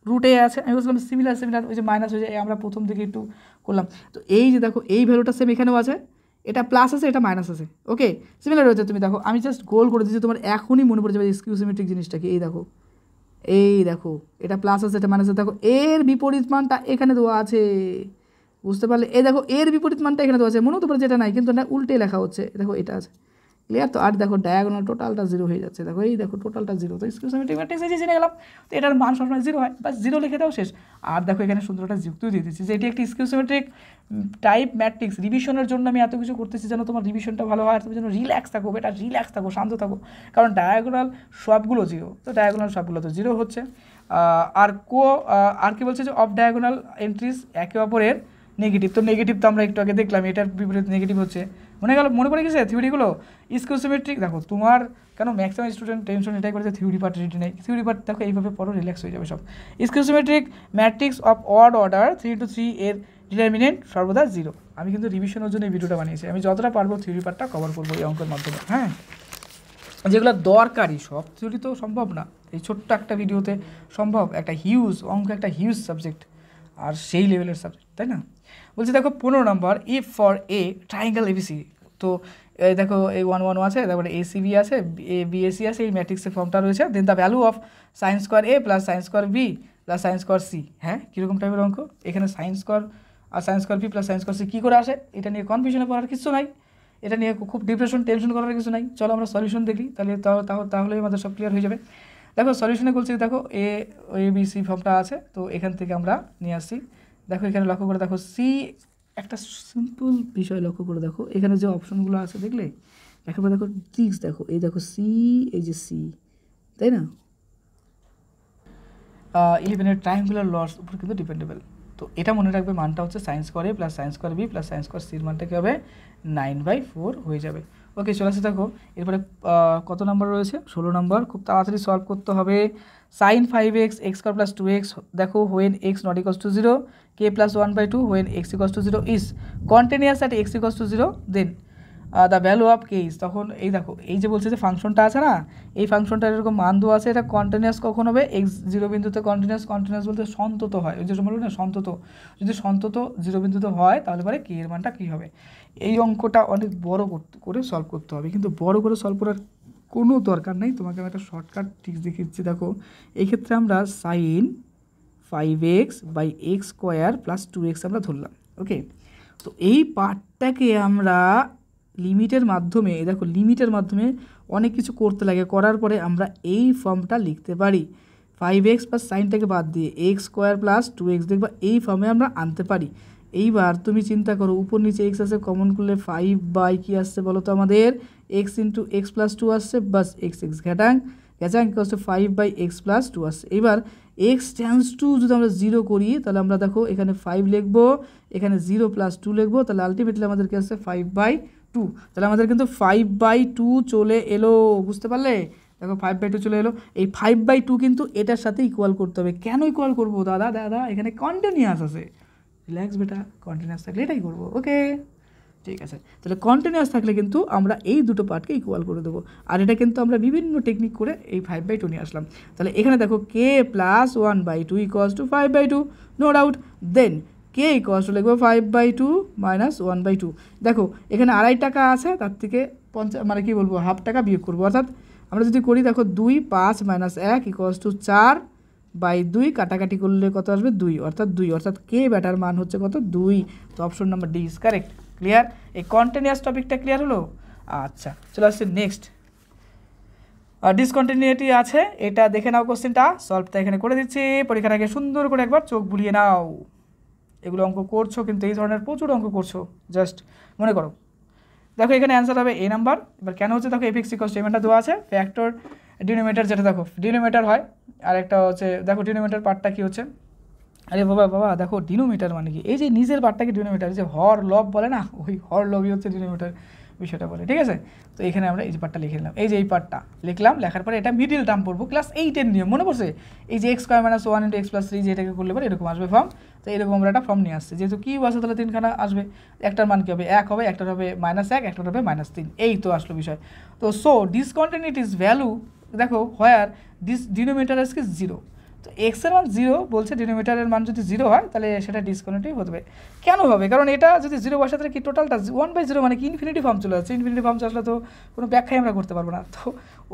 Speaker 1: রুটে আছে, আমি বলছিলাম সিমিলার ওই যে মাইনাস হয়ে যায়, আমরা প্রথম থেকে একটু করলাম। তো এই যে দেখো এই ভ্যালুটা সেম এখানেও আছে, এটা প্লাস আছে এটা মাইনাস আছে, ওকে সিমিলার হয়েছে। তুমি দেখো আমি জাস্ট গোল করে দিচ্ছি, তোমার এখনই মনে পড়ে যাবে স্কিউ সিমেট্রিক জিনিসটা কি। এই দেখো এটা প্লাস আছে এটা মাইনাস আছে, দেখো এর বিপরীত মানটা এখানে দেওয়া আছে, বুঝতে পারলে। এই দেখো এর বিপরীত মানটা এখানে দেওয়া আছে, মনে হতে পারে যেটা নাই, কিন্তু না উল্টে লেখা হচ্ছে, দেখো এটা আছে, ক্লিয়ার। তো আর দেখো ডায়াগোনাল টোটালটা 0 হয়ে যাচ্ছে, দেখো এই দেখো টোটালটা 0, তো স্কিউ সিমেট্রিক ম্যাট্রিক্স এই যে জেনে গেলাম, তো এটার মান সবসময় 0 হয়, বাস 0 লিখে দাও শেষ। আর দেখো এখানে সুন্দরটা যুক্তও দিয়ে দিচ্ছি যে এটি একটি স্কিউ সিমেট্রিক টাইপ ম্যাট্রিক্স। রিভিশনের জন্য আমি এত কিছু করতেছি যেন তোমার রিভিশনটা ভালো হয়, আর তুমি যেন রিল্যাক্স থাকো, বেটা রিল্যাক্স থাকো, শান্ত থাকো, কারণ ডায়াগোনাল সবগুলো 0, তো ডায়াগোনাল সবগুলো তো 0 হচ্ছে। আর কি বলছে যে অফ ডায়াগোনাল এন্ট্রিজ একে অপরের নেগেটিভ, তো নেগেটিভ তো আমরা একটু আগে দেখলাম, এটার বিপরীত নেগেটিভ হচ্ছে, মনে পড়ে গেছে থিওরিগুলো। স্কিউ সিমেট্রিক দেখো তোমার কেন ম্যাক্সিমাম স্টুডেন্ট টেনশন এটাই করে যে থিওরি পার্ট রেডি নেই, থিওরি পার্ট দেখো এইভাবে পড়ো, রিল্যাক্স হয়ে যাবে সব। Skew symmetric matrix of odd order 3 to 3 এর ডিটারমিনেন্ট সর্বদা 0। আমি কিন্তু রিভিশনের জন্য এই ভিডিওটা বানিয়েছি, আমি যতটা পারবো থিওরি পার্টটা কভার করবো এই অঙ্কের মাধ্যমে, হ্যাঁ, যেগুলো দরকারি। সব থিওরি তো সম্ভব না এই ছোট্ট একটা ভিডিওতে সম্ভব, একটা হিউজ অঙ্ক, একটা হিউজ সাবজেক্ট, আর সেই লেভেলের সাবজেক্ট, তাই না। বলছি দেখো 15 নম্বর, if for a triangle ABC, তো এই দেখো এই 1 1 আছে, তারপরে ACB আছে, BAC আছে, এই ম্যাট্রিক্সের ফর্মটা রয়েছে। Then the value of sine square A plus sine square B plus sine square C, হ্যাঁ কীরকম টাইপের অঙ্ক, এখানে সাইন স্কোয়ার আর sine square B plus sine square C কী করে আসে, এটা নিয়ে কনফিউশনে পড়ার কিছু নাই, এটা নিয়ে খুব টেনশন করার কিছু নাই। চলো আমরা সলিউশন দেখি, তাহলেই আমাদের সব ক্লিয়ার হয়ে যাবে। দেখো সলিউশনে বলছি, দেখো ABC ফর্মটা আছে, তো এখান থেকে আমরা নিয়ে আসছি। দেখো এখানে লক্ষ্য করে দেখো C, একটা সিম্পল বিষয় লক্ষ্য করে দেখো, এখানে যে অপশনগুলো আছে দেখলে, একেবারে দেখো ট্রিক্স দেখো, এই দেখো C, এই যে C, তাই না, 11 ট্রায়াঙ্গুলার লস উপর কিন্তু ডিপেন্ডেবল। তো এটা মনে রাখবে, মানটা হচ্ছে sine square A plus sine square B plus sine square Cর মানটা কী হবে 9/4 হয়ে যাবে। ওকে চলে আসে দেখো এরপরে কত নাম্বার রয়েছে, 16 নম্বর। খুব তাড়াতাড়ি সলভ করতে হবে। Sign 5x x² plus 2x, দেখো when x not equals to 0, k plus 1/2 when x equals to 0 is continuous at x equals to 0, then the value of k is, তখন এই দেখো এই যে বলছে যে ফাংশনটা আছে না, এই ফাংশনটার এরকম মান দেওয়া আছে, এটা কন্টিনিউয়াস কখন হবে, x0 বিন্দুতে কন্টিনিউয়াস বলতে সন্তত হয়, ওই যে বলবো না সন্তত, যদি সন্তত 0 বিন্দুতে হয় তাহলে পরে কে এর মানটা কী হবে। এই অঙ্কটা অনেক বড় করে সলভ করতে হবে, কিন্তু বড় করে সলভ করার কোনো দরকার নেই, তোমাকে আমি একটা শর্টকাট ট্রিক্স দেখিয়েছি। দেখো এই ক্ষেত্রে আমরা সাইন 5x/x² প্লাস 2x আমরা ধরলাম, ওকে। তো এই পার্টটাকে আমরা লিমিটের মাধ্যমে, দেখো লিমিটের মাধ্যমে অনেক কিছু করতে লাগে, করার পরে আমরা এই ফর্মটা লিখতে পারি, 5x প্লাস সাইনটাকে বাদ দিয়ে x² প্লাস 2x, দেখবা এই ফর্মে আমরা আনতে পারি। এইবার তুমি চিন্তা করো, উপর নিচে x আছে, কমন করলে 5 কি আসছে বলো তো আমাদের, x ইন্টু x প্লাস 2 আসছে, বাস x ঘ্যাচাং ইকুয়ালস টু 5/x প্লাস 2 আসছে। এবার x টেন্ডস টু যদি আমরা 0 করি, তাহলে আমরা দেখো এখানে 5 লিখবো, এখানে 0 প্লাস 2 লিখবো, তাহলে আলটিমেটলি আমাদের কি আসছে 5/2, তাহলে আমাদের কিন্তু 5/2 চলে এলো, বুঝতে পারলে, দেখো 5/2 চলে এলো। এই 5/2 কিন্তু এটার সাথে ইকুয়াল করতে হবে। কেন ইকুয়াল করবো দাদা, এখানে কন্টিনিউয়াস আছে, রিল্যাক্স বেটা, কন্টিনিউয়াস থাকলে এটাই করবো, ওকে ঠিক আছে, তাহলে কন্টিনিউয়াস থাকলে কিন্তু আমরা এই দুটো পার্টকে ইকুয়াল করে দেবো। আর এটা কিন্তু আমরা বিভিন্ন টেকনিক করে এই 5/2 নিয়ে আসলাম। তাহলে এখানে দেখো K plus 1/2 equals to 5/2, no doubt. Then K equals to লিখবো 5/2 মাইনাস 1/2। দেখো এখানে 2.5 টাকা আছে, তার থেকে 50 মানে কি বলবো হাফ টাকা বিয়োগ করবো, অর্থাৎ আমরা যদি করি দেখো 2 5 মাইনাস 1 ইকুয়ালস টু 4/2, কাটাকাটি করলে কত আসবে 2, অর্থাৎ কে ব্যাটার মান হচ্ছে কত 2। তো option number D is correct. Clear? এই কন্টিনিউয়াস টপিকটা ক্লিয়ার হলো? আচ্ছা, চলে আসছে নেক্সট। ডিসকন্টিনিউটি আছে, এটা দেখে নাও, কোশ্চেনটা সলভটা এখানে করে দিচ্ছি। পরীক্ষার আগে সুন্দর করে একবার চোখ বুলিয়ে নাও। এগুলো অঙ্ক করছো কিন্তু এই ধরনের প্রচুর অঙ্ক করছো, জাস্ট মনে করো। দেখো এখানে অ্যান্সার হবে এ নাম্বার। এবার কেন হচ্ছে দেখো এফ এক্স ইকুয়ালস টু এমনটা দেওয়া আছে, ফ্যাক্টর ডিনোমিনেটর যেটা দেখো ডিনোমিনেটর হয়, আর একটা হচ্ছে দেখো ডিনোমিনেটর পার্টটা কী হচ্ছে, আরে বাবা দেখো ডিনোমিটার মানে কি, এই যে নিজের পার্টটাকে ডিনোমিটার, যে হর লব বলে না, ওই হর লবই হচ্ছে ডিনোমিটার বিষয়টা বলে। ঠিক আছে, তো এখানে আমরা এই যে পার্টটা লিখে নিলাম, এই যে এই পার্টটা লিখলাম, লেখার পরে এটা মিডিল টার্ম পড়বো, ক্লাস 8-এর নিয়ম মনে পড়ছে, এই যে x² - 1 × x+3 যে এটাকে করলে পরে এরকম আসবে ফর্ম। তো এরকম আমরা একটা ফর্ম নিয়ে আসছি, যেহেতু কিউব আছে তাহলে 3খানা আসবে, একটার মান কী হবে 1 হবে, একটার হবে -1, একটার হবে -3, এই তো আসলো বিষয়। তো সো ডিসকন্টিনিউটিস ভ্যালু দেখো হোয়ার ডিনোমিনেটর আজকে 0, তো এক্সের মান 0 বলছে, ডিনোমিনেটরের মান যদি 0 হয় তাহলে সেটা ডিসকন্টিনিউটি হবে। কেন হবে? কারণ এটা যদি 0 বসে তাহলে কি টোটালটা 1/0 মানে কি ইনফিনিটি ফর্ম চলে যাচ্ছে, ইনফিনিটি ফর্ম আসলে তো কোনো ব্যাখ্যাই আমরা করতে পারবো না। তো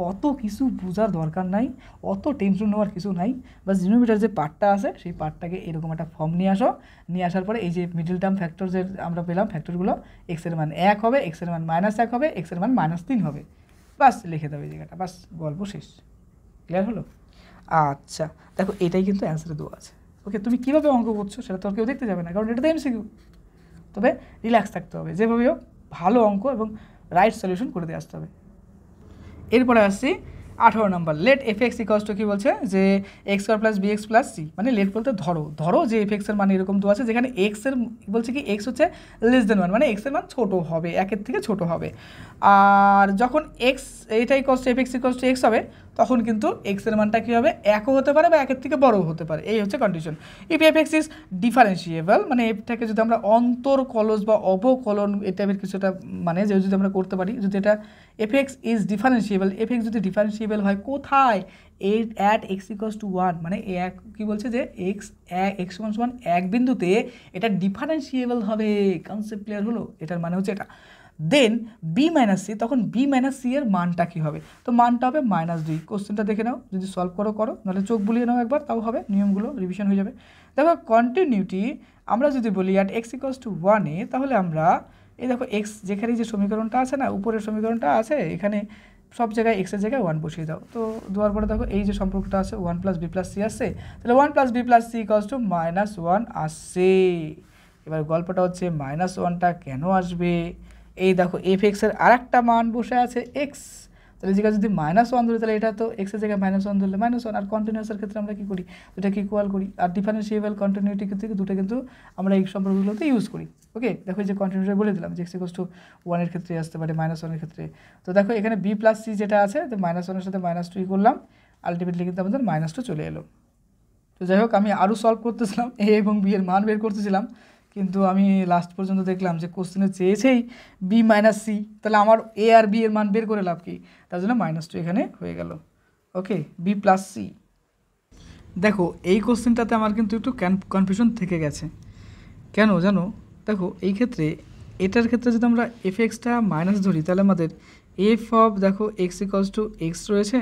Speaker 1: অত কিছু বোঝার দরকার নাই, অত টেনশন নেওয়ার কিছু নাই, বাস ডিনোমিনেটর যে পার্টটা আছে সেই পার্টটাকে এরকম একটা ফর্ম নিয়ে আসো, নিয়ে আসার পরে এই যে মিডল টার্ম ফ্যাক্টর যে আমরা পেলাম ফ্যাক্টরগুলো, এক্সের মান 1 হবে, এক্সের মান -1 হবে, এক্সের মান -3 হবে, বাস লিখে দেবে এই জায়গাটা, বাস গল্প শেষ। ক্লিয়ার হলো? আচ্ছা, দেখো এটাই কিন্তু অ্যান্সারে দেওয়া আছে। ওকে, তুমি কীভাবে অঙ্ক করছো সেটা তো কেউ দেখতে যাবে না, কারণ এটা তো এমসিকিউ। তবে রিল্যাক্স থাকতে হবে, যেভাবে হোক ভালো অঙ্ক এবং রাইট সলিউশন করে দিয়ে আসতে হবে। এরপরে আসছি 18 নম্বর, let f x equals to কী বলছে, যে x² + bx + c, মানে লেট বলতে ধরো যে এফ এক্সের মান এরকম দেওয়া আছে, যেখানে এক্সের বলছে কি এক্স হচ্ছে <1, মানে এক্সের মান ছোটো হবে, 1-এর থেকে ছোটো হবে। আর যখন এক্স এইটা equals to F x equals two x হবে, তখন কিন্তু এক্সের মানটা কী হবে 1ও হতে পারে বা 1-এর থেকে বড়ও হতে পারে, এই হচ্ছে condition. If F x is differentiable, মানে এফটাকে যদি আমরা অন্তর্কলজ বা অবকলন এই টাইপের কিছুটা মানে যে যদি আমরা করতে পারি, যদি এটা F x is differentiable, F x যদি ডিফারেন্সিয়েবল হয় কোথায়, অ্যাট এক্স ইকুয়ালস টু 1, মানে এক কী বলছে যে এক্স সমান 1 বিন্দুতে এটা ডিফারেন্সিয়েবল হবে। কনসেপ্ট ক্লিয়ার হলো? এটার মানে হচ্ছে এটা। দেন বি মাইনাস সি, তখন বি মাইনাস সি এর মানটা কী হবে, তো মানটা হবে -2। কোশ্চেনটা দেখে নাও, যদি সলভ করো, নাহলে চোখ বুলিয়ে নাও একবার, তাও হবে, নিয়মগুলো রিভিশন হয়ে যাবে। দেখো কন্টিনিউটি আমরা যদি বলি অ্যাট এক্স ইকুয়ালস টু 1-এ, তাহলে আমরা এই দেখো এক্স যেখানে যে সমীকরণটা আছে না, উপরের সমীকরণটা আছে, এখানে সব জায়গায় এক্সের জায়গায় 1 বসিয়ে দাও। তো দেওয়ার পরে দেখো এই যে সম্পর্কটা আছে 1 + b + c আসছে, তাহলে 1 + b + c ইকুয়ালস টু -1 আসছে। এবার গল্পটা হচ্ছে -1টা কেন আসবে, এই দেখো এফ এক্সের আর একটা মান বসে আছে এক্স, তাহলে যেটা যদি -1 ধরি, তাহলে এটা তো এক্সের জায়গায় -1 ধরলে -1, আর কন্টিনিউয়াসের ক্ষেত্রে আমরা কী করি, দুটাকে ইকুয়াল করি, আর ডিফারেন্সিয়েবল কন্টিনিউটি থেকে দুটো কিন্তু আমরা এই সম্পর্কগুলোতে ইউজ করি। ওকে, দেখো এই যে কন্টিনিউটি বলে দিলাম যে এক্স ইকুয়ালস টু 1-এর ক্ষেত্রে আসতে পারে, -1-এর ক্ষেত্রে। তো দেখো এখানে b + c যেটা আছে, তো -1-এর সাথে -2 করলাম, আলটিমেটলি কিন্তু আমাদের -2 চলে এলো। তো যাই হোক, আমি আরও সলভ করতেছিলাম, এ এবং বি এর মান বের করতেছিলাম, কিন্তু আমি লাস্ট পর্যন্ত দেখলাম যে কোশ্চেনে চেয়েছেই b - c, তাহলে আমার এ আর বি এর মান বের করে লাভ কি, তার জন্য -2 এখানে হয়ে গেল। ওকে, b + c। দেখো এই কোশ্চেনটাতে আমার কিন্তু একটু কনফিউশন থেকে গেছে, কেন জানো, দেখো এই ক্ষেত্রে এটার ক্ষেত্রে যদি আমরা এফ এক্সটা মাইনাস ধরি, তাহলে আমাদের এফ অফ দেখো এক্স ইকুয়ালস টু এক্স রয়েছে,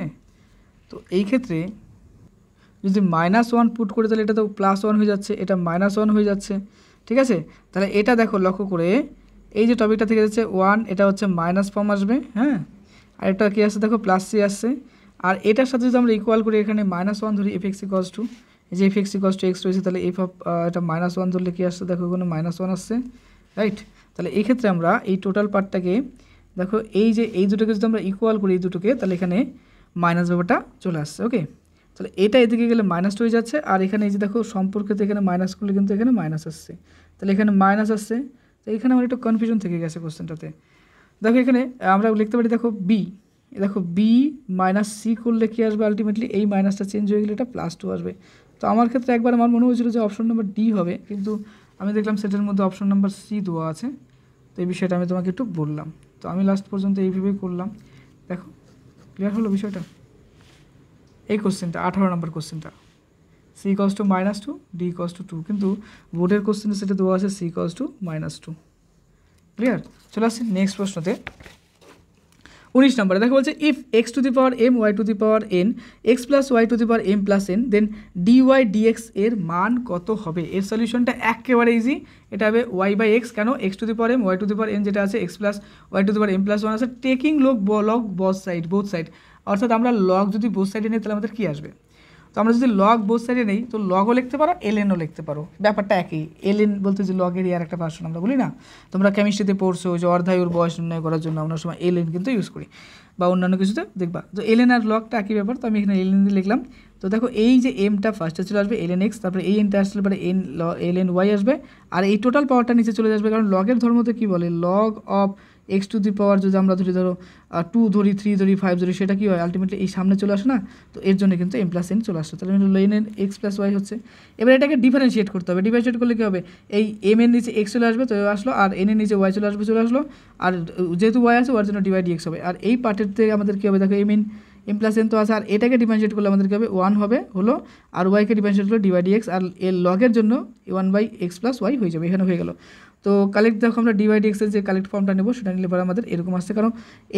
Speaker 1: তো এই ক্ষেত্রে যদি -1 পুট করি, তাহলে এটা তো +1 হয়ে যাচ্ছে, এটা -1 হয়ে যাচ্ছে, ঠিক আছে। তাহলে এটা দেখো লক্ষ্য করে, এই যে টপিকটা থেকে যাচ্ছে 1, এটা হচ্ছে মাইনাস ফর্ম আসবে, হ্যাঁ, আর এটা কী আসছে দেখো +c আসছে, আর এটার সাথে যদি আমরা ইকুয়াল করি, এখানে -1 ধরি, এফ এক্স ইকুয়ালস টু, এই যে f x equals two x রয়েছে, তাহলে এফ অফ এটা -1 ধরলে কী আসছে দেখো, ওখানে -1 আসছে, রাইট। তাহলে এই ক্ষেত্রে আমরা এই টোটাল পার্টটাকে দেখো, এই যে এই দুটোকে যদি আমরা ইকুয়াল করি এই দুটোকে, তাহলে এখানে মাইনাস ব্যাপারটা চলে আসছে। ওকে, তাহলে এটা এদিকে গেলে -2 হয়ে যাচ্ছে, আর এখানে এই যে দেখো সম্পর্কেতে এখানে মাইনাস করলে কিন্তু এখানে মাইনাস আসছে, তাহলে এখানে মাইনাস আসছে, তো এখানে আমার একটু কনফিউশন থেকে গেছে কোশ্চেনটাতে। দেখো এখানে আমরা লিখতে পারি, দেখো b - c করলে কী আসবে, আলটিমেটলি এই মাইনাসটা চেঞ্জ হয়ে গেলে এটা +2 আসবে। তো আমার ক্ষেত্রে একবার আমার মনে হয়েছিল যে অপশন নাম্বার ডি হবে, কিন্তু আমি দেখলাম সেটার মধ্যে অপশন নাম্বার সি দেওয়া আছে, তো এই বিষয়টা আমি তোমাকে একটু বললাম। তো আমি লাস্ট পর্যন্ত এইভাবেই করলাম। দেখো ক্লিয়ার হলো বিষয়টা। এই কোশ্চেনটা 18 নম্বর কোশ্চেনটা, c equals to -2 d equals to 2, কিন্তু বোর্ডের কোশ্চেনে সেটা দেওয়া আছে সি ইকুয়ালস টু -2। ক্লিয়ার। চলে আসছি নেক্সট প্রশ্নতে। 19 নম্বরে দেখো বলছে if x to the power m y to the power n x plus y to the power m plus n then dy dx এর মান কত হবে। এর সলিউশনটা একেবারে ইজি, এটা হবে ওয়াই বাই এক্স। কেন? X to the power m y to the power n যেটা আছে x plus y to the power m plus 1 আছে, টেকিং লগ বোথ সাইড, অর্থাৎ আমরা লগ যদি বোথ সাইডে নিই তাহলে আমাদের কী আসবে। তো আমরা যদি লগ বোথ সাইডে নেই তো লগও লিখতে পারো এলএনও লিখতে পারো, ব্যাপারটা একই। এলএন বলতে যে লগের আর একটা ভার্সন আমরা বলি না, তোমরা কেমিস্ট্রিতে পড়ছো যে অর্ধায়ুর বয়স নির্ণয় করার জন্য আমরা সময় এলএন কিন্তু ইউজ করি, বা অন্যান্য কিছুতে দেখবা। তো এলএন আর লগটা একই ব্যাপার, তো আমি এখানে এলএন দিয়ে লিখলাম। তো দেখো এই যে এমটা ফার্স্টে চলে আসবে এলএন এক্স, তারপরে এই এনটা আসলে পরে এলএন ওয়াই আসবে, আর এই টোটাল পাওয়ারটা নিচে চলে আসবে, কারণ লগের ধর্মতে কী বলে log of x to the power যদি আমরা ধরো 2 ধরি 3 ধরি 5 ধরি, সেটা কী হয় আলটিমেটলি এই সামনে চলে আসে না, তো এর জন্য কিন্তু এম প্লাস এন চলে আসছে। তাহলে n n x plus y হচ্ছে। এবার এটাকে ডিফারেন্সিয়েট করতে হবে, ডিফারেন্সিয়েট করলে কী হবে, এই এম এর নিচে এক্স চলে আসবে তো আসলো, আর এন এর নিচে ওয়াই চলে আসলো, আর যেহেতু ওয়াই আছে ওর জন্য ডিভাইড ডিএক্স হবে। আর এই পার্টের থেকে আমাদের কী হবে, দেখো এম প্লাস এন তো আছে, আর এটাকে ডিফারেন্সিয়েট করলে আমাদের কী হবে 1 হবে হলো, আর ওয়াইকে ডিফারেন্সিয়েট করলে ডিভাইড ডিএক্স, আর এর লগের জন্য 1/x প্লাস ওয়াই হয়ে যাবে, এখানে হয়ে গেল। তো কালেক্ট দেখো আমরা ডিওয়াই ডিএক্সের যে কালেক্ট ফর্মটা নেব সেটা নিলে পরে আমাদের এরকম আসছে, কারণ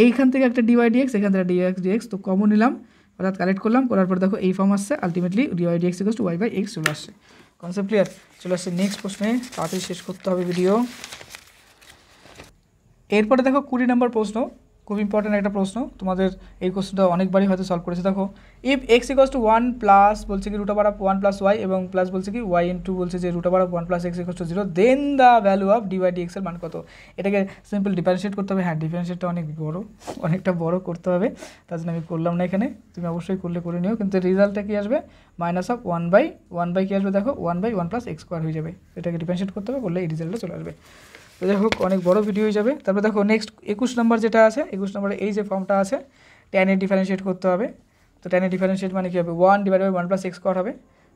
Speaker 1: এইখান থেকে একটা ডিওয়াই ডিএক্স, এখান থেকে ডিএক্স, তো কমন নিলাম, অর্থাৎ কালেক্ট করলাম, করার পর দেখো এই ফর্ম আসছে, ultimately dy dx equals to y by x চলে আসছে। Concept clear. চলে আসছে নেক্সট প্রশ্নে, তাড়াতাড়ি শেষ করতে হবে ভিডিও। এরপরে দেখো 20 নম্বর প্রশ্ন, খুব ইম্পর্টেন্ট একটা প্রশ্ন, তোমাদের এই কোশ্চেনটা অনেকবারই হয়তো সলভ করেছে। দেখো if x equals to 1 plus বলছে কি root over of 1 plus y, এবং প্লাস বলছে কি ওয়াই ইন্টু বলছে যে root over of 1 plus x equals to 0, then the value of dy dx এর মান কত। এটাকে সিম্পল ডিফারেন্সিয়েট করতে হবে। হ্যাঁ, ডিফারেন্সিয়েটটা অনেকটা বড় করতে হবে, তার জন্য আমি করলাম না এখানে, তুমি অবশ্যই করে নিও। কিন্তু রেজাল্টটা কি আসবে, মাইনাস অফ 1/1 কি আসবে, দেখো 1/1 প্লাস এক্স স্কোয়ার হয়ে যাবে। এটাকে ডিফারেন্সিয়েট করতে হবে, করলে এই রেজাল্টটা চলে আসবে। তো যাই হোক, অনেক বড় ভিডিও হয়ে যাবে। তারপরে দেখো নেক্সট 21 নম্বর যেটা আছে, 21 নম্বরে এই যে ফর্মটা আছে tan এর ডিফারেন্সিয়েট করতে হবে। তো tan এর ডিফারেন্সিয়েট মানে কী হবে, 1/1 প্লাস এক্স স্কোয়ার হবে,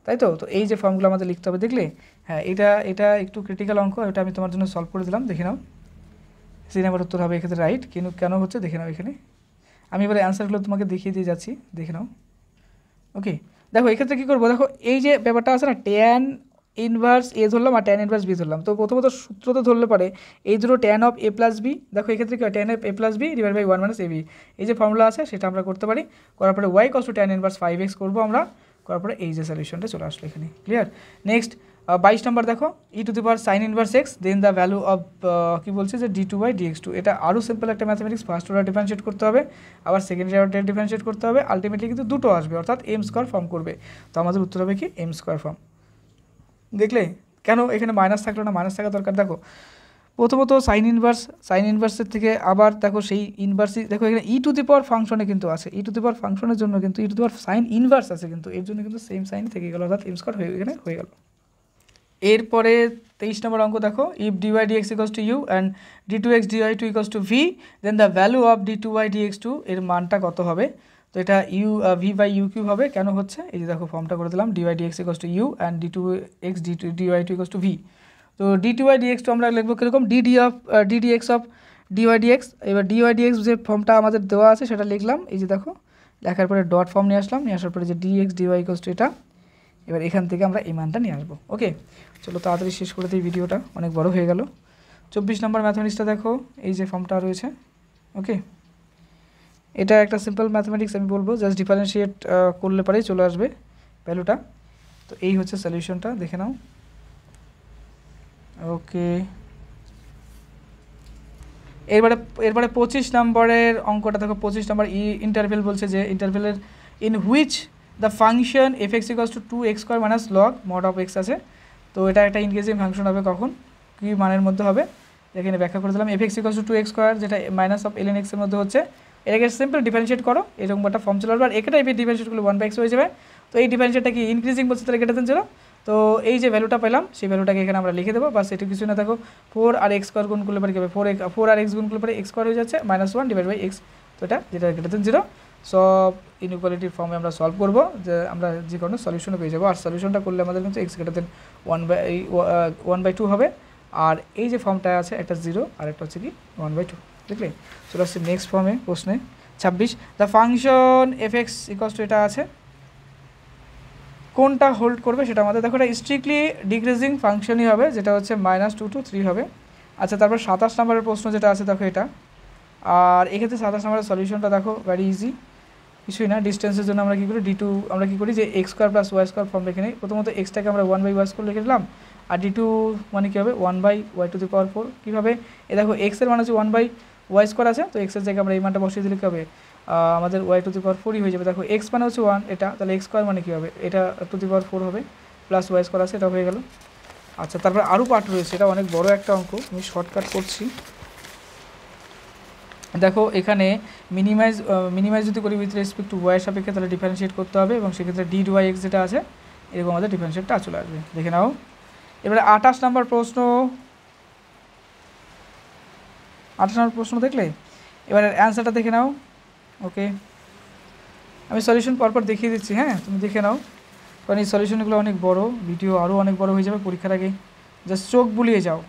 Speaker 1: তাই তো। তো এই যে ফর্মগুলো আমাদের লিখতে হবে, দেখলে হ্যাঁ এটা একটু ক্রিটিক্যাল অঙ্ক, এটা আমি তোমার জন্য সলভ করে দিলাম, দেখে নাও। সি নাম্বার উত্তর হবে এক্ষেত্রে রাইট, কিন্তু কেন হচ্ছে দেখে নাও এখানে। আমি এবারে অ্যান্সারগুলো তোমাকে দেখিয়ে দিয়ে যাচ্ছি, দেখে নাও। ওকে, দেখো এক্ষেত্রে কী করবো, দেখো এই যে ব্যাপারটা আছে না, ট্যান ইনভার্স এ ধরলাম আর ট্যান ইনভার্স বি ধরলাম। তো প্রথমত সূত্র তো ধরলে পারে এই দুটো tan of A plus B, দেখো এক্ষেত্রে কি হয়, tan of A plus B divide by 1 minus A B, এই যে ফর্মুলা আছে সেটা আমরা করতে পারি। করার পরে ওয়াই কস টু ট্যান ইনভার্স 5x করবো আমরা, করার পরে এই যে সলিউশনটা চলে আসলো এখানে। ক্লিয়ার। নেক্সট 22 নম্বর দেখো e to the power sine inverse x then the value of কী বলছে যে d2/dx2। এটা আরও সিম্পল একটা ম্যাথমেটিক্স, ফার্স্ট অর্ডার ডিফারেন্সিয়েট করতে হবে, আবার সেকেন্ড অর্ডার ডিফারেন্সিয়েট করতে হবে, আলটিমেটলি কিন্তু দুটো আসবে, অর্থাৎ এম স্কোয়ার ফর্ম করবে। তো আমাদের উত্তর হবে কি এম স্কোয়ার ফর্ম। দেখলে কেন এখানে মাইনাস থাকলো না, মাইনাস থাকা দরকার। দেখো প্রথমত সাইন ইনভার্সের থেকে আবার দেখো সেই ইনভার্সই, দেখো এখানে ই টু দি পাওয়ার ফাংশনে কিন্তু আছে, ই টু দি পাওয়ার ফাংশনের জন্য কিন্তু e to the power sine inverse আছে, কিন্তু এর জন্য কিন্তু সেম সাইন থেকে গেল, অর্থাৎ এম স্কোয়ার এখানে হয়ে গেল। এরপরে 23 নম্বর অঙ্ক দেখো if dy dx equals to U and d2x dy2 equals to V then the value of d2y dx2 এর মানটা কত হবে। তো এটা U V by U Q হবে, কেন হচ্ছে এই যে দেখো ফর্মটা করে দিলাম, dy dx equals to U and d2x dy2 equals to V. তো d2y dx2 আমরা লিখবো কীরকম, ddx অফ dy dx। এবার dy dx যে ফর্মটা আমাদের দেওয়া আছে সেটা লিখলাম, এই যে দেখো লেখার পরে ডট ফর্ম নিয়ে আসলাম, নিয়ে আসার পরে যে dx dy ইকুয়ালস টু এটা, এবার এখান থেকে আমরা এই মানটা নিয়ে আসবো। ওকে, চলো তাড়াতাড়ি শেষ করে দিই, ভিডিওটা অনেক বড় হয়ে গেল। 24 নম্বর ম্যাথমেটিক্সটা দেখো, এই যে ফর্মটা রয়েছে। ওকে, এটা একটা সিম্পল ম্যাথমেটিক্স, আমি বলবো জাস্ট ডিফারেন্সিয়েট করলে পরেই চলে আসবে ভ্যালুটা। তো এই হচ্ছে সলিউশনটা, দেখে নাও। ওকে, এরপরে 25 নম্বরের অঙ্কটা দেখো। 25 নম্বর ইন্টারভেল বলছে যে ইন্টারভেলের in which the function f x equals to 2x square minus log mod of x আছে। তো এটা একটা ইনক্রিজিং ফাংশন হবে, কখন কী মানের মধ্যে হবে এখানে ব্যাখ্যা করে দিলাম। F x equals to 2x square যেটা মাইনাস অফ ln x এর মধ্যে হচ্ছে, এটাকে সিম্পল ডিফারেন্সিয়েট করো, এরকম একটা ফর্ম চলে আসবে, আর এটা এফ ডিফারেন্সিয়েট করলে 1/x হয়ে যাবে। তো এই ডিফারেন্সিয়েটটা কি ইনক্রিজিং বলছে, তাহলে গ্রেটার দেন 0। তো এই যে ভ্যালুটা পেলাম সেই ভ্যালুটাকে এখানে আমরা লিখে দেবো, বাস এটা কিছু না। দেখো 4 আর x স্কোয়ার গুণ করলে পরে কী হবে, 4 আর x গুণ করলে পরে x স্কোয়ার হয়ে যাচ্ছে -1 ডিভাইড বাই x। তো এটা যেটা গ্রেটার দেন 0, সব ইনইকুয়ালিটির ফর্মে আমরা সলভ করবো, যে আমরা যে কোনো সলিউশনে পেয়ে যাবো। আর সলিউশনটা করলে আমাদের কিন্তু x গ্রেটার দেন 1/2 হবে, আর এই যে ফর্মটা আছে একটা 0 আর একটা হচ্ছে কি 1/2, দেখলে? চলে আসছে নেক্সট ফর্মে প্রশ্নে 26, দ্য ফাংশন f(x) এটা আছে, কোনটা হোল্ড করবে সেটা আমাদের দেখো, এটা স্ট্রিক্টলি ডিক্রিজিং ফাংশনই হবে, যেটা হচ্ছে -2 to 3 হবে। আচ্ছা, তারপর 27 নম্বরের প্রশ্ন যেটা আছে দেখো এটা, আর এক্ষেত্রে 27 নম্বরের সলিউশনটা দেখো ভেরি ইজি, কিছুই না। ডিস্টেন্সের জন্য আমরা কী করি, d2 আমরা কী করি যে x² + y² ফর্ম লিখে নিই। প্রথমত এক্সটাকে আমরা 1/y² লিখে দিলাম, আর d2 মানে কী হবে 1/y⁴। কীভাবে, এ দেখো x এর মান হচ্ছে 1/y² আছে, তো x এর জায়গায় আমরা এই মানটা বসিয়ে দিলে কী হবে, আমাদের y⁴ হয়ে যাবে। দেখো x মানে হচ্ছে 1, এটা তাহলে x² মানে কী হবে, এটা 4 হবে, প্লাস y² আছে, এটা হয়ে গেল। আচ্ছা, তারপর আরও পার্ট রয়েছে, এটা অনেক বড় একটা অঙ্ক, আমি শর্টকাট করছি। দেখো এখানে মিনিমাইজ যদি করি উইথ রেসপেক্ট টু ওয়াই সাপেক্ষে, তাহলে ডিফারেন্সিয়েট করতে হবে, এবং সেক্ষেত্রে dy(x) যেটা আছে এরকম আমাদের ডিফারেন্সিয়েটটা চলে আসবে, দেখে নাও। এবারে 28 নম্বর প্রশ্ন, 28 নম্বর প্রশ্ন দেখলে, এবারে অ্যান্সারটা দেখে নাও। ওকে, আমি সলিউশন পরপর দেখিয়ে দিচ্ছি, হ্যাঁ, তুমি দেখে নাও, কারণ এই সলিউশনগুলো অনেক বড়, ভিডিও আরও অনেক বড় হয়ে যাবে পরীক্ষার আগে, জাস্ট চোখ বুলিয়ে যাও।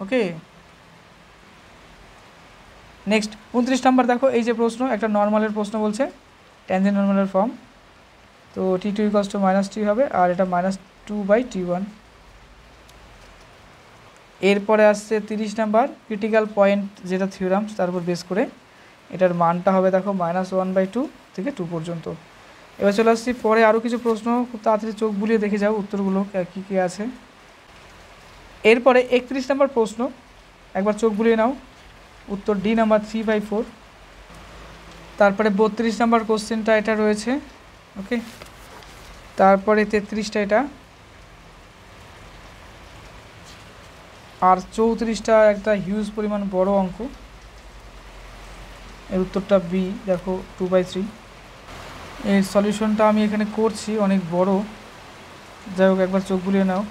Speaker 1: ওকে, নেক্সট 29 নাম্বার দেখো, এই যে প্রশ্ন, একটা নর্মালের প্রশ্ন বলছে, ট্যানজেন্ট নর্মালের ফর্ম, তো t2 = -t হবে, আর এটা -2/t1। এরপরে আসছে 30 নাম্বার, ক্রিটিক্যাল পয়েন্ট যেটা থিওরাম, তার উপর বেস করে এটার মানটা হবে দেখো -1/2 থেকে 2 পর্যন্ত। এবার চলে আসছি পরে আরও কিছু প্রশ্ন, খুব তাড়াতাড়ি চোখ বুলিয়ে দেখে যাও উত্তরগুলো কী কী আছে। এরপরে 31 নাম্বার প্রশ্ন, একবার চোখ বুলিয়ে নাও, উত্তর D নাম্বার 3/4। তারপরে 32 নাম্বার কোশ্চেনটা এটা রয়েছে, ওকে। তারপরে 33টা এটা, আর 34টা একটা হিউজ পরিমাণ বড় অঙ্ক, এর উত্তরটা B, দেখো 2/3। এর সলিউশনটা আমি এখানে করছি, অনেক বড়, যাই হোক একবার চোখ বুলিয়ে নাও।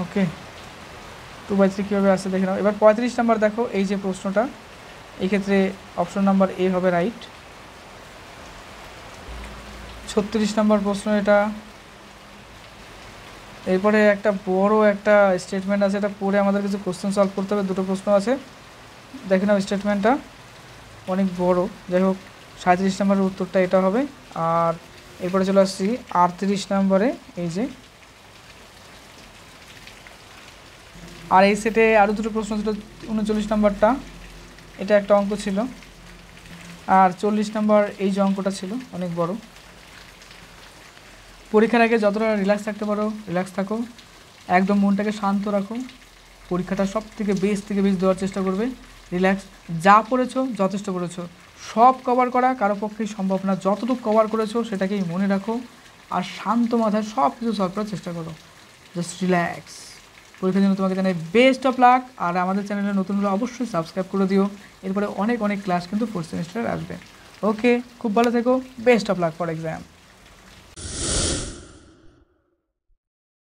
Speaker 1: ওকে, 2/3 কীভাবে আসছে দেখে নাও। এবার 35 নাম্বার দেখো, এই যে প্রশ্নটা, এই ক্ষেত্রে অপশন নাম্বার A হবে রাইট। 36 নাম্বার প্রশ্ন এটা। এরপরে একটা বড় একটা স্টেটমেন্ট আছে, এটা পড়ে আমাদের কিছু কোশ্চেন সলভ করতে হবে, দুটো প্রশ্ন আছে, দেখে নাও স্টেটমেন্টটা অনেক বড়। যাই হোক 37 নম্বরের উত্তরটা এটা হবে। আর এরপরে চলে আসছি 38 নম্বরে, এই যে, আর এই সেটে আরও দুটো প্রশ্ন ছিল। 39 নম্বরটা, এটা একটা অঙ্ক ছিল, আর 40 নম্বর এই যে অঙ্কটা ছিল, অনেক বড়। পরীক্ষার আগে যতটা রিল্যাক্স থাকতে পারো রিল্যাক্স থাকো, একদম মনটাকে শান্ত রাখো, পরীক্ষাটা সব থেকে বেস্ট দেওয়ার চেষ্টা করবে। রিল্যাক্স, যা পড়েছো যথেষ্ট পড়েছো, সব কভার করা কারো পক্ষেই সম্ভব না, যতটুকু কভার করেছো সেটাকেই মনে রাখো, আর শান্ত মাথায় সব কিছু সলভ করার চেষ্টা করো, জাস্ট রিল্যাক্স। পরীক্ষার জন্য তোমাকে জানাই বেস্ট অফ লাক, আর আমাদের চ্যানেলে নতুন হলে অবশ্যই সাবস্ক্রাইব করে দিও, এরপরে অনেক ক্লাস কিন্তু 4th সেমিস্টারে আসবে। ওকে, খুব ভালো থেকো, best of luck for exam.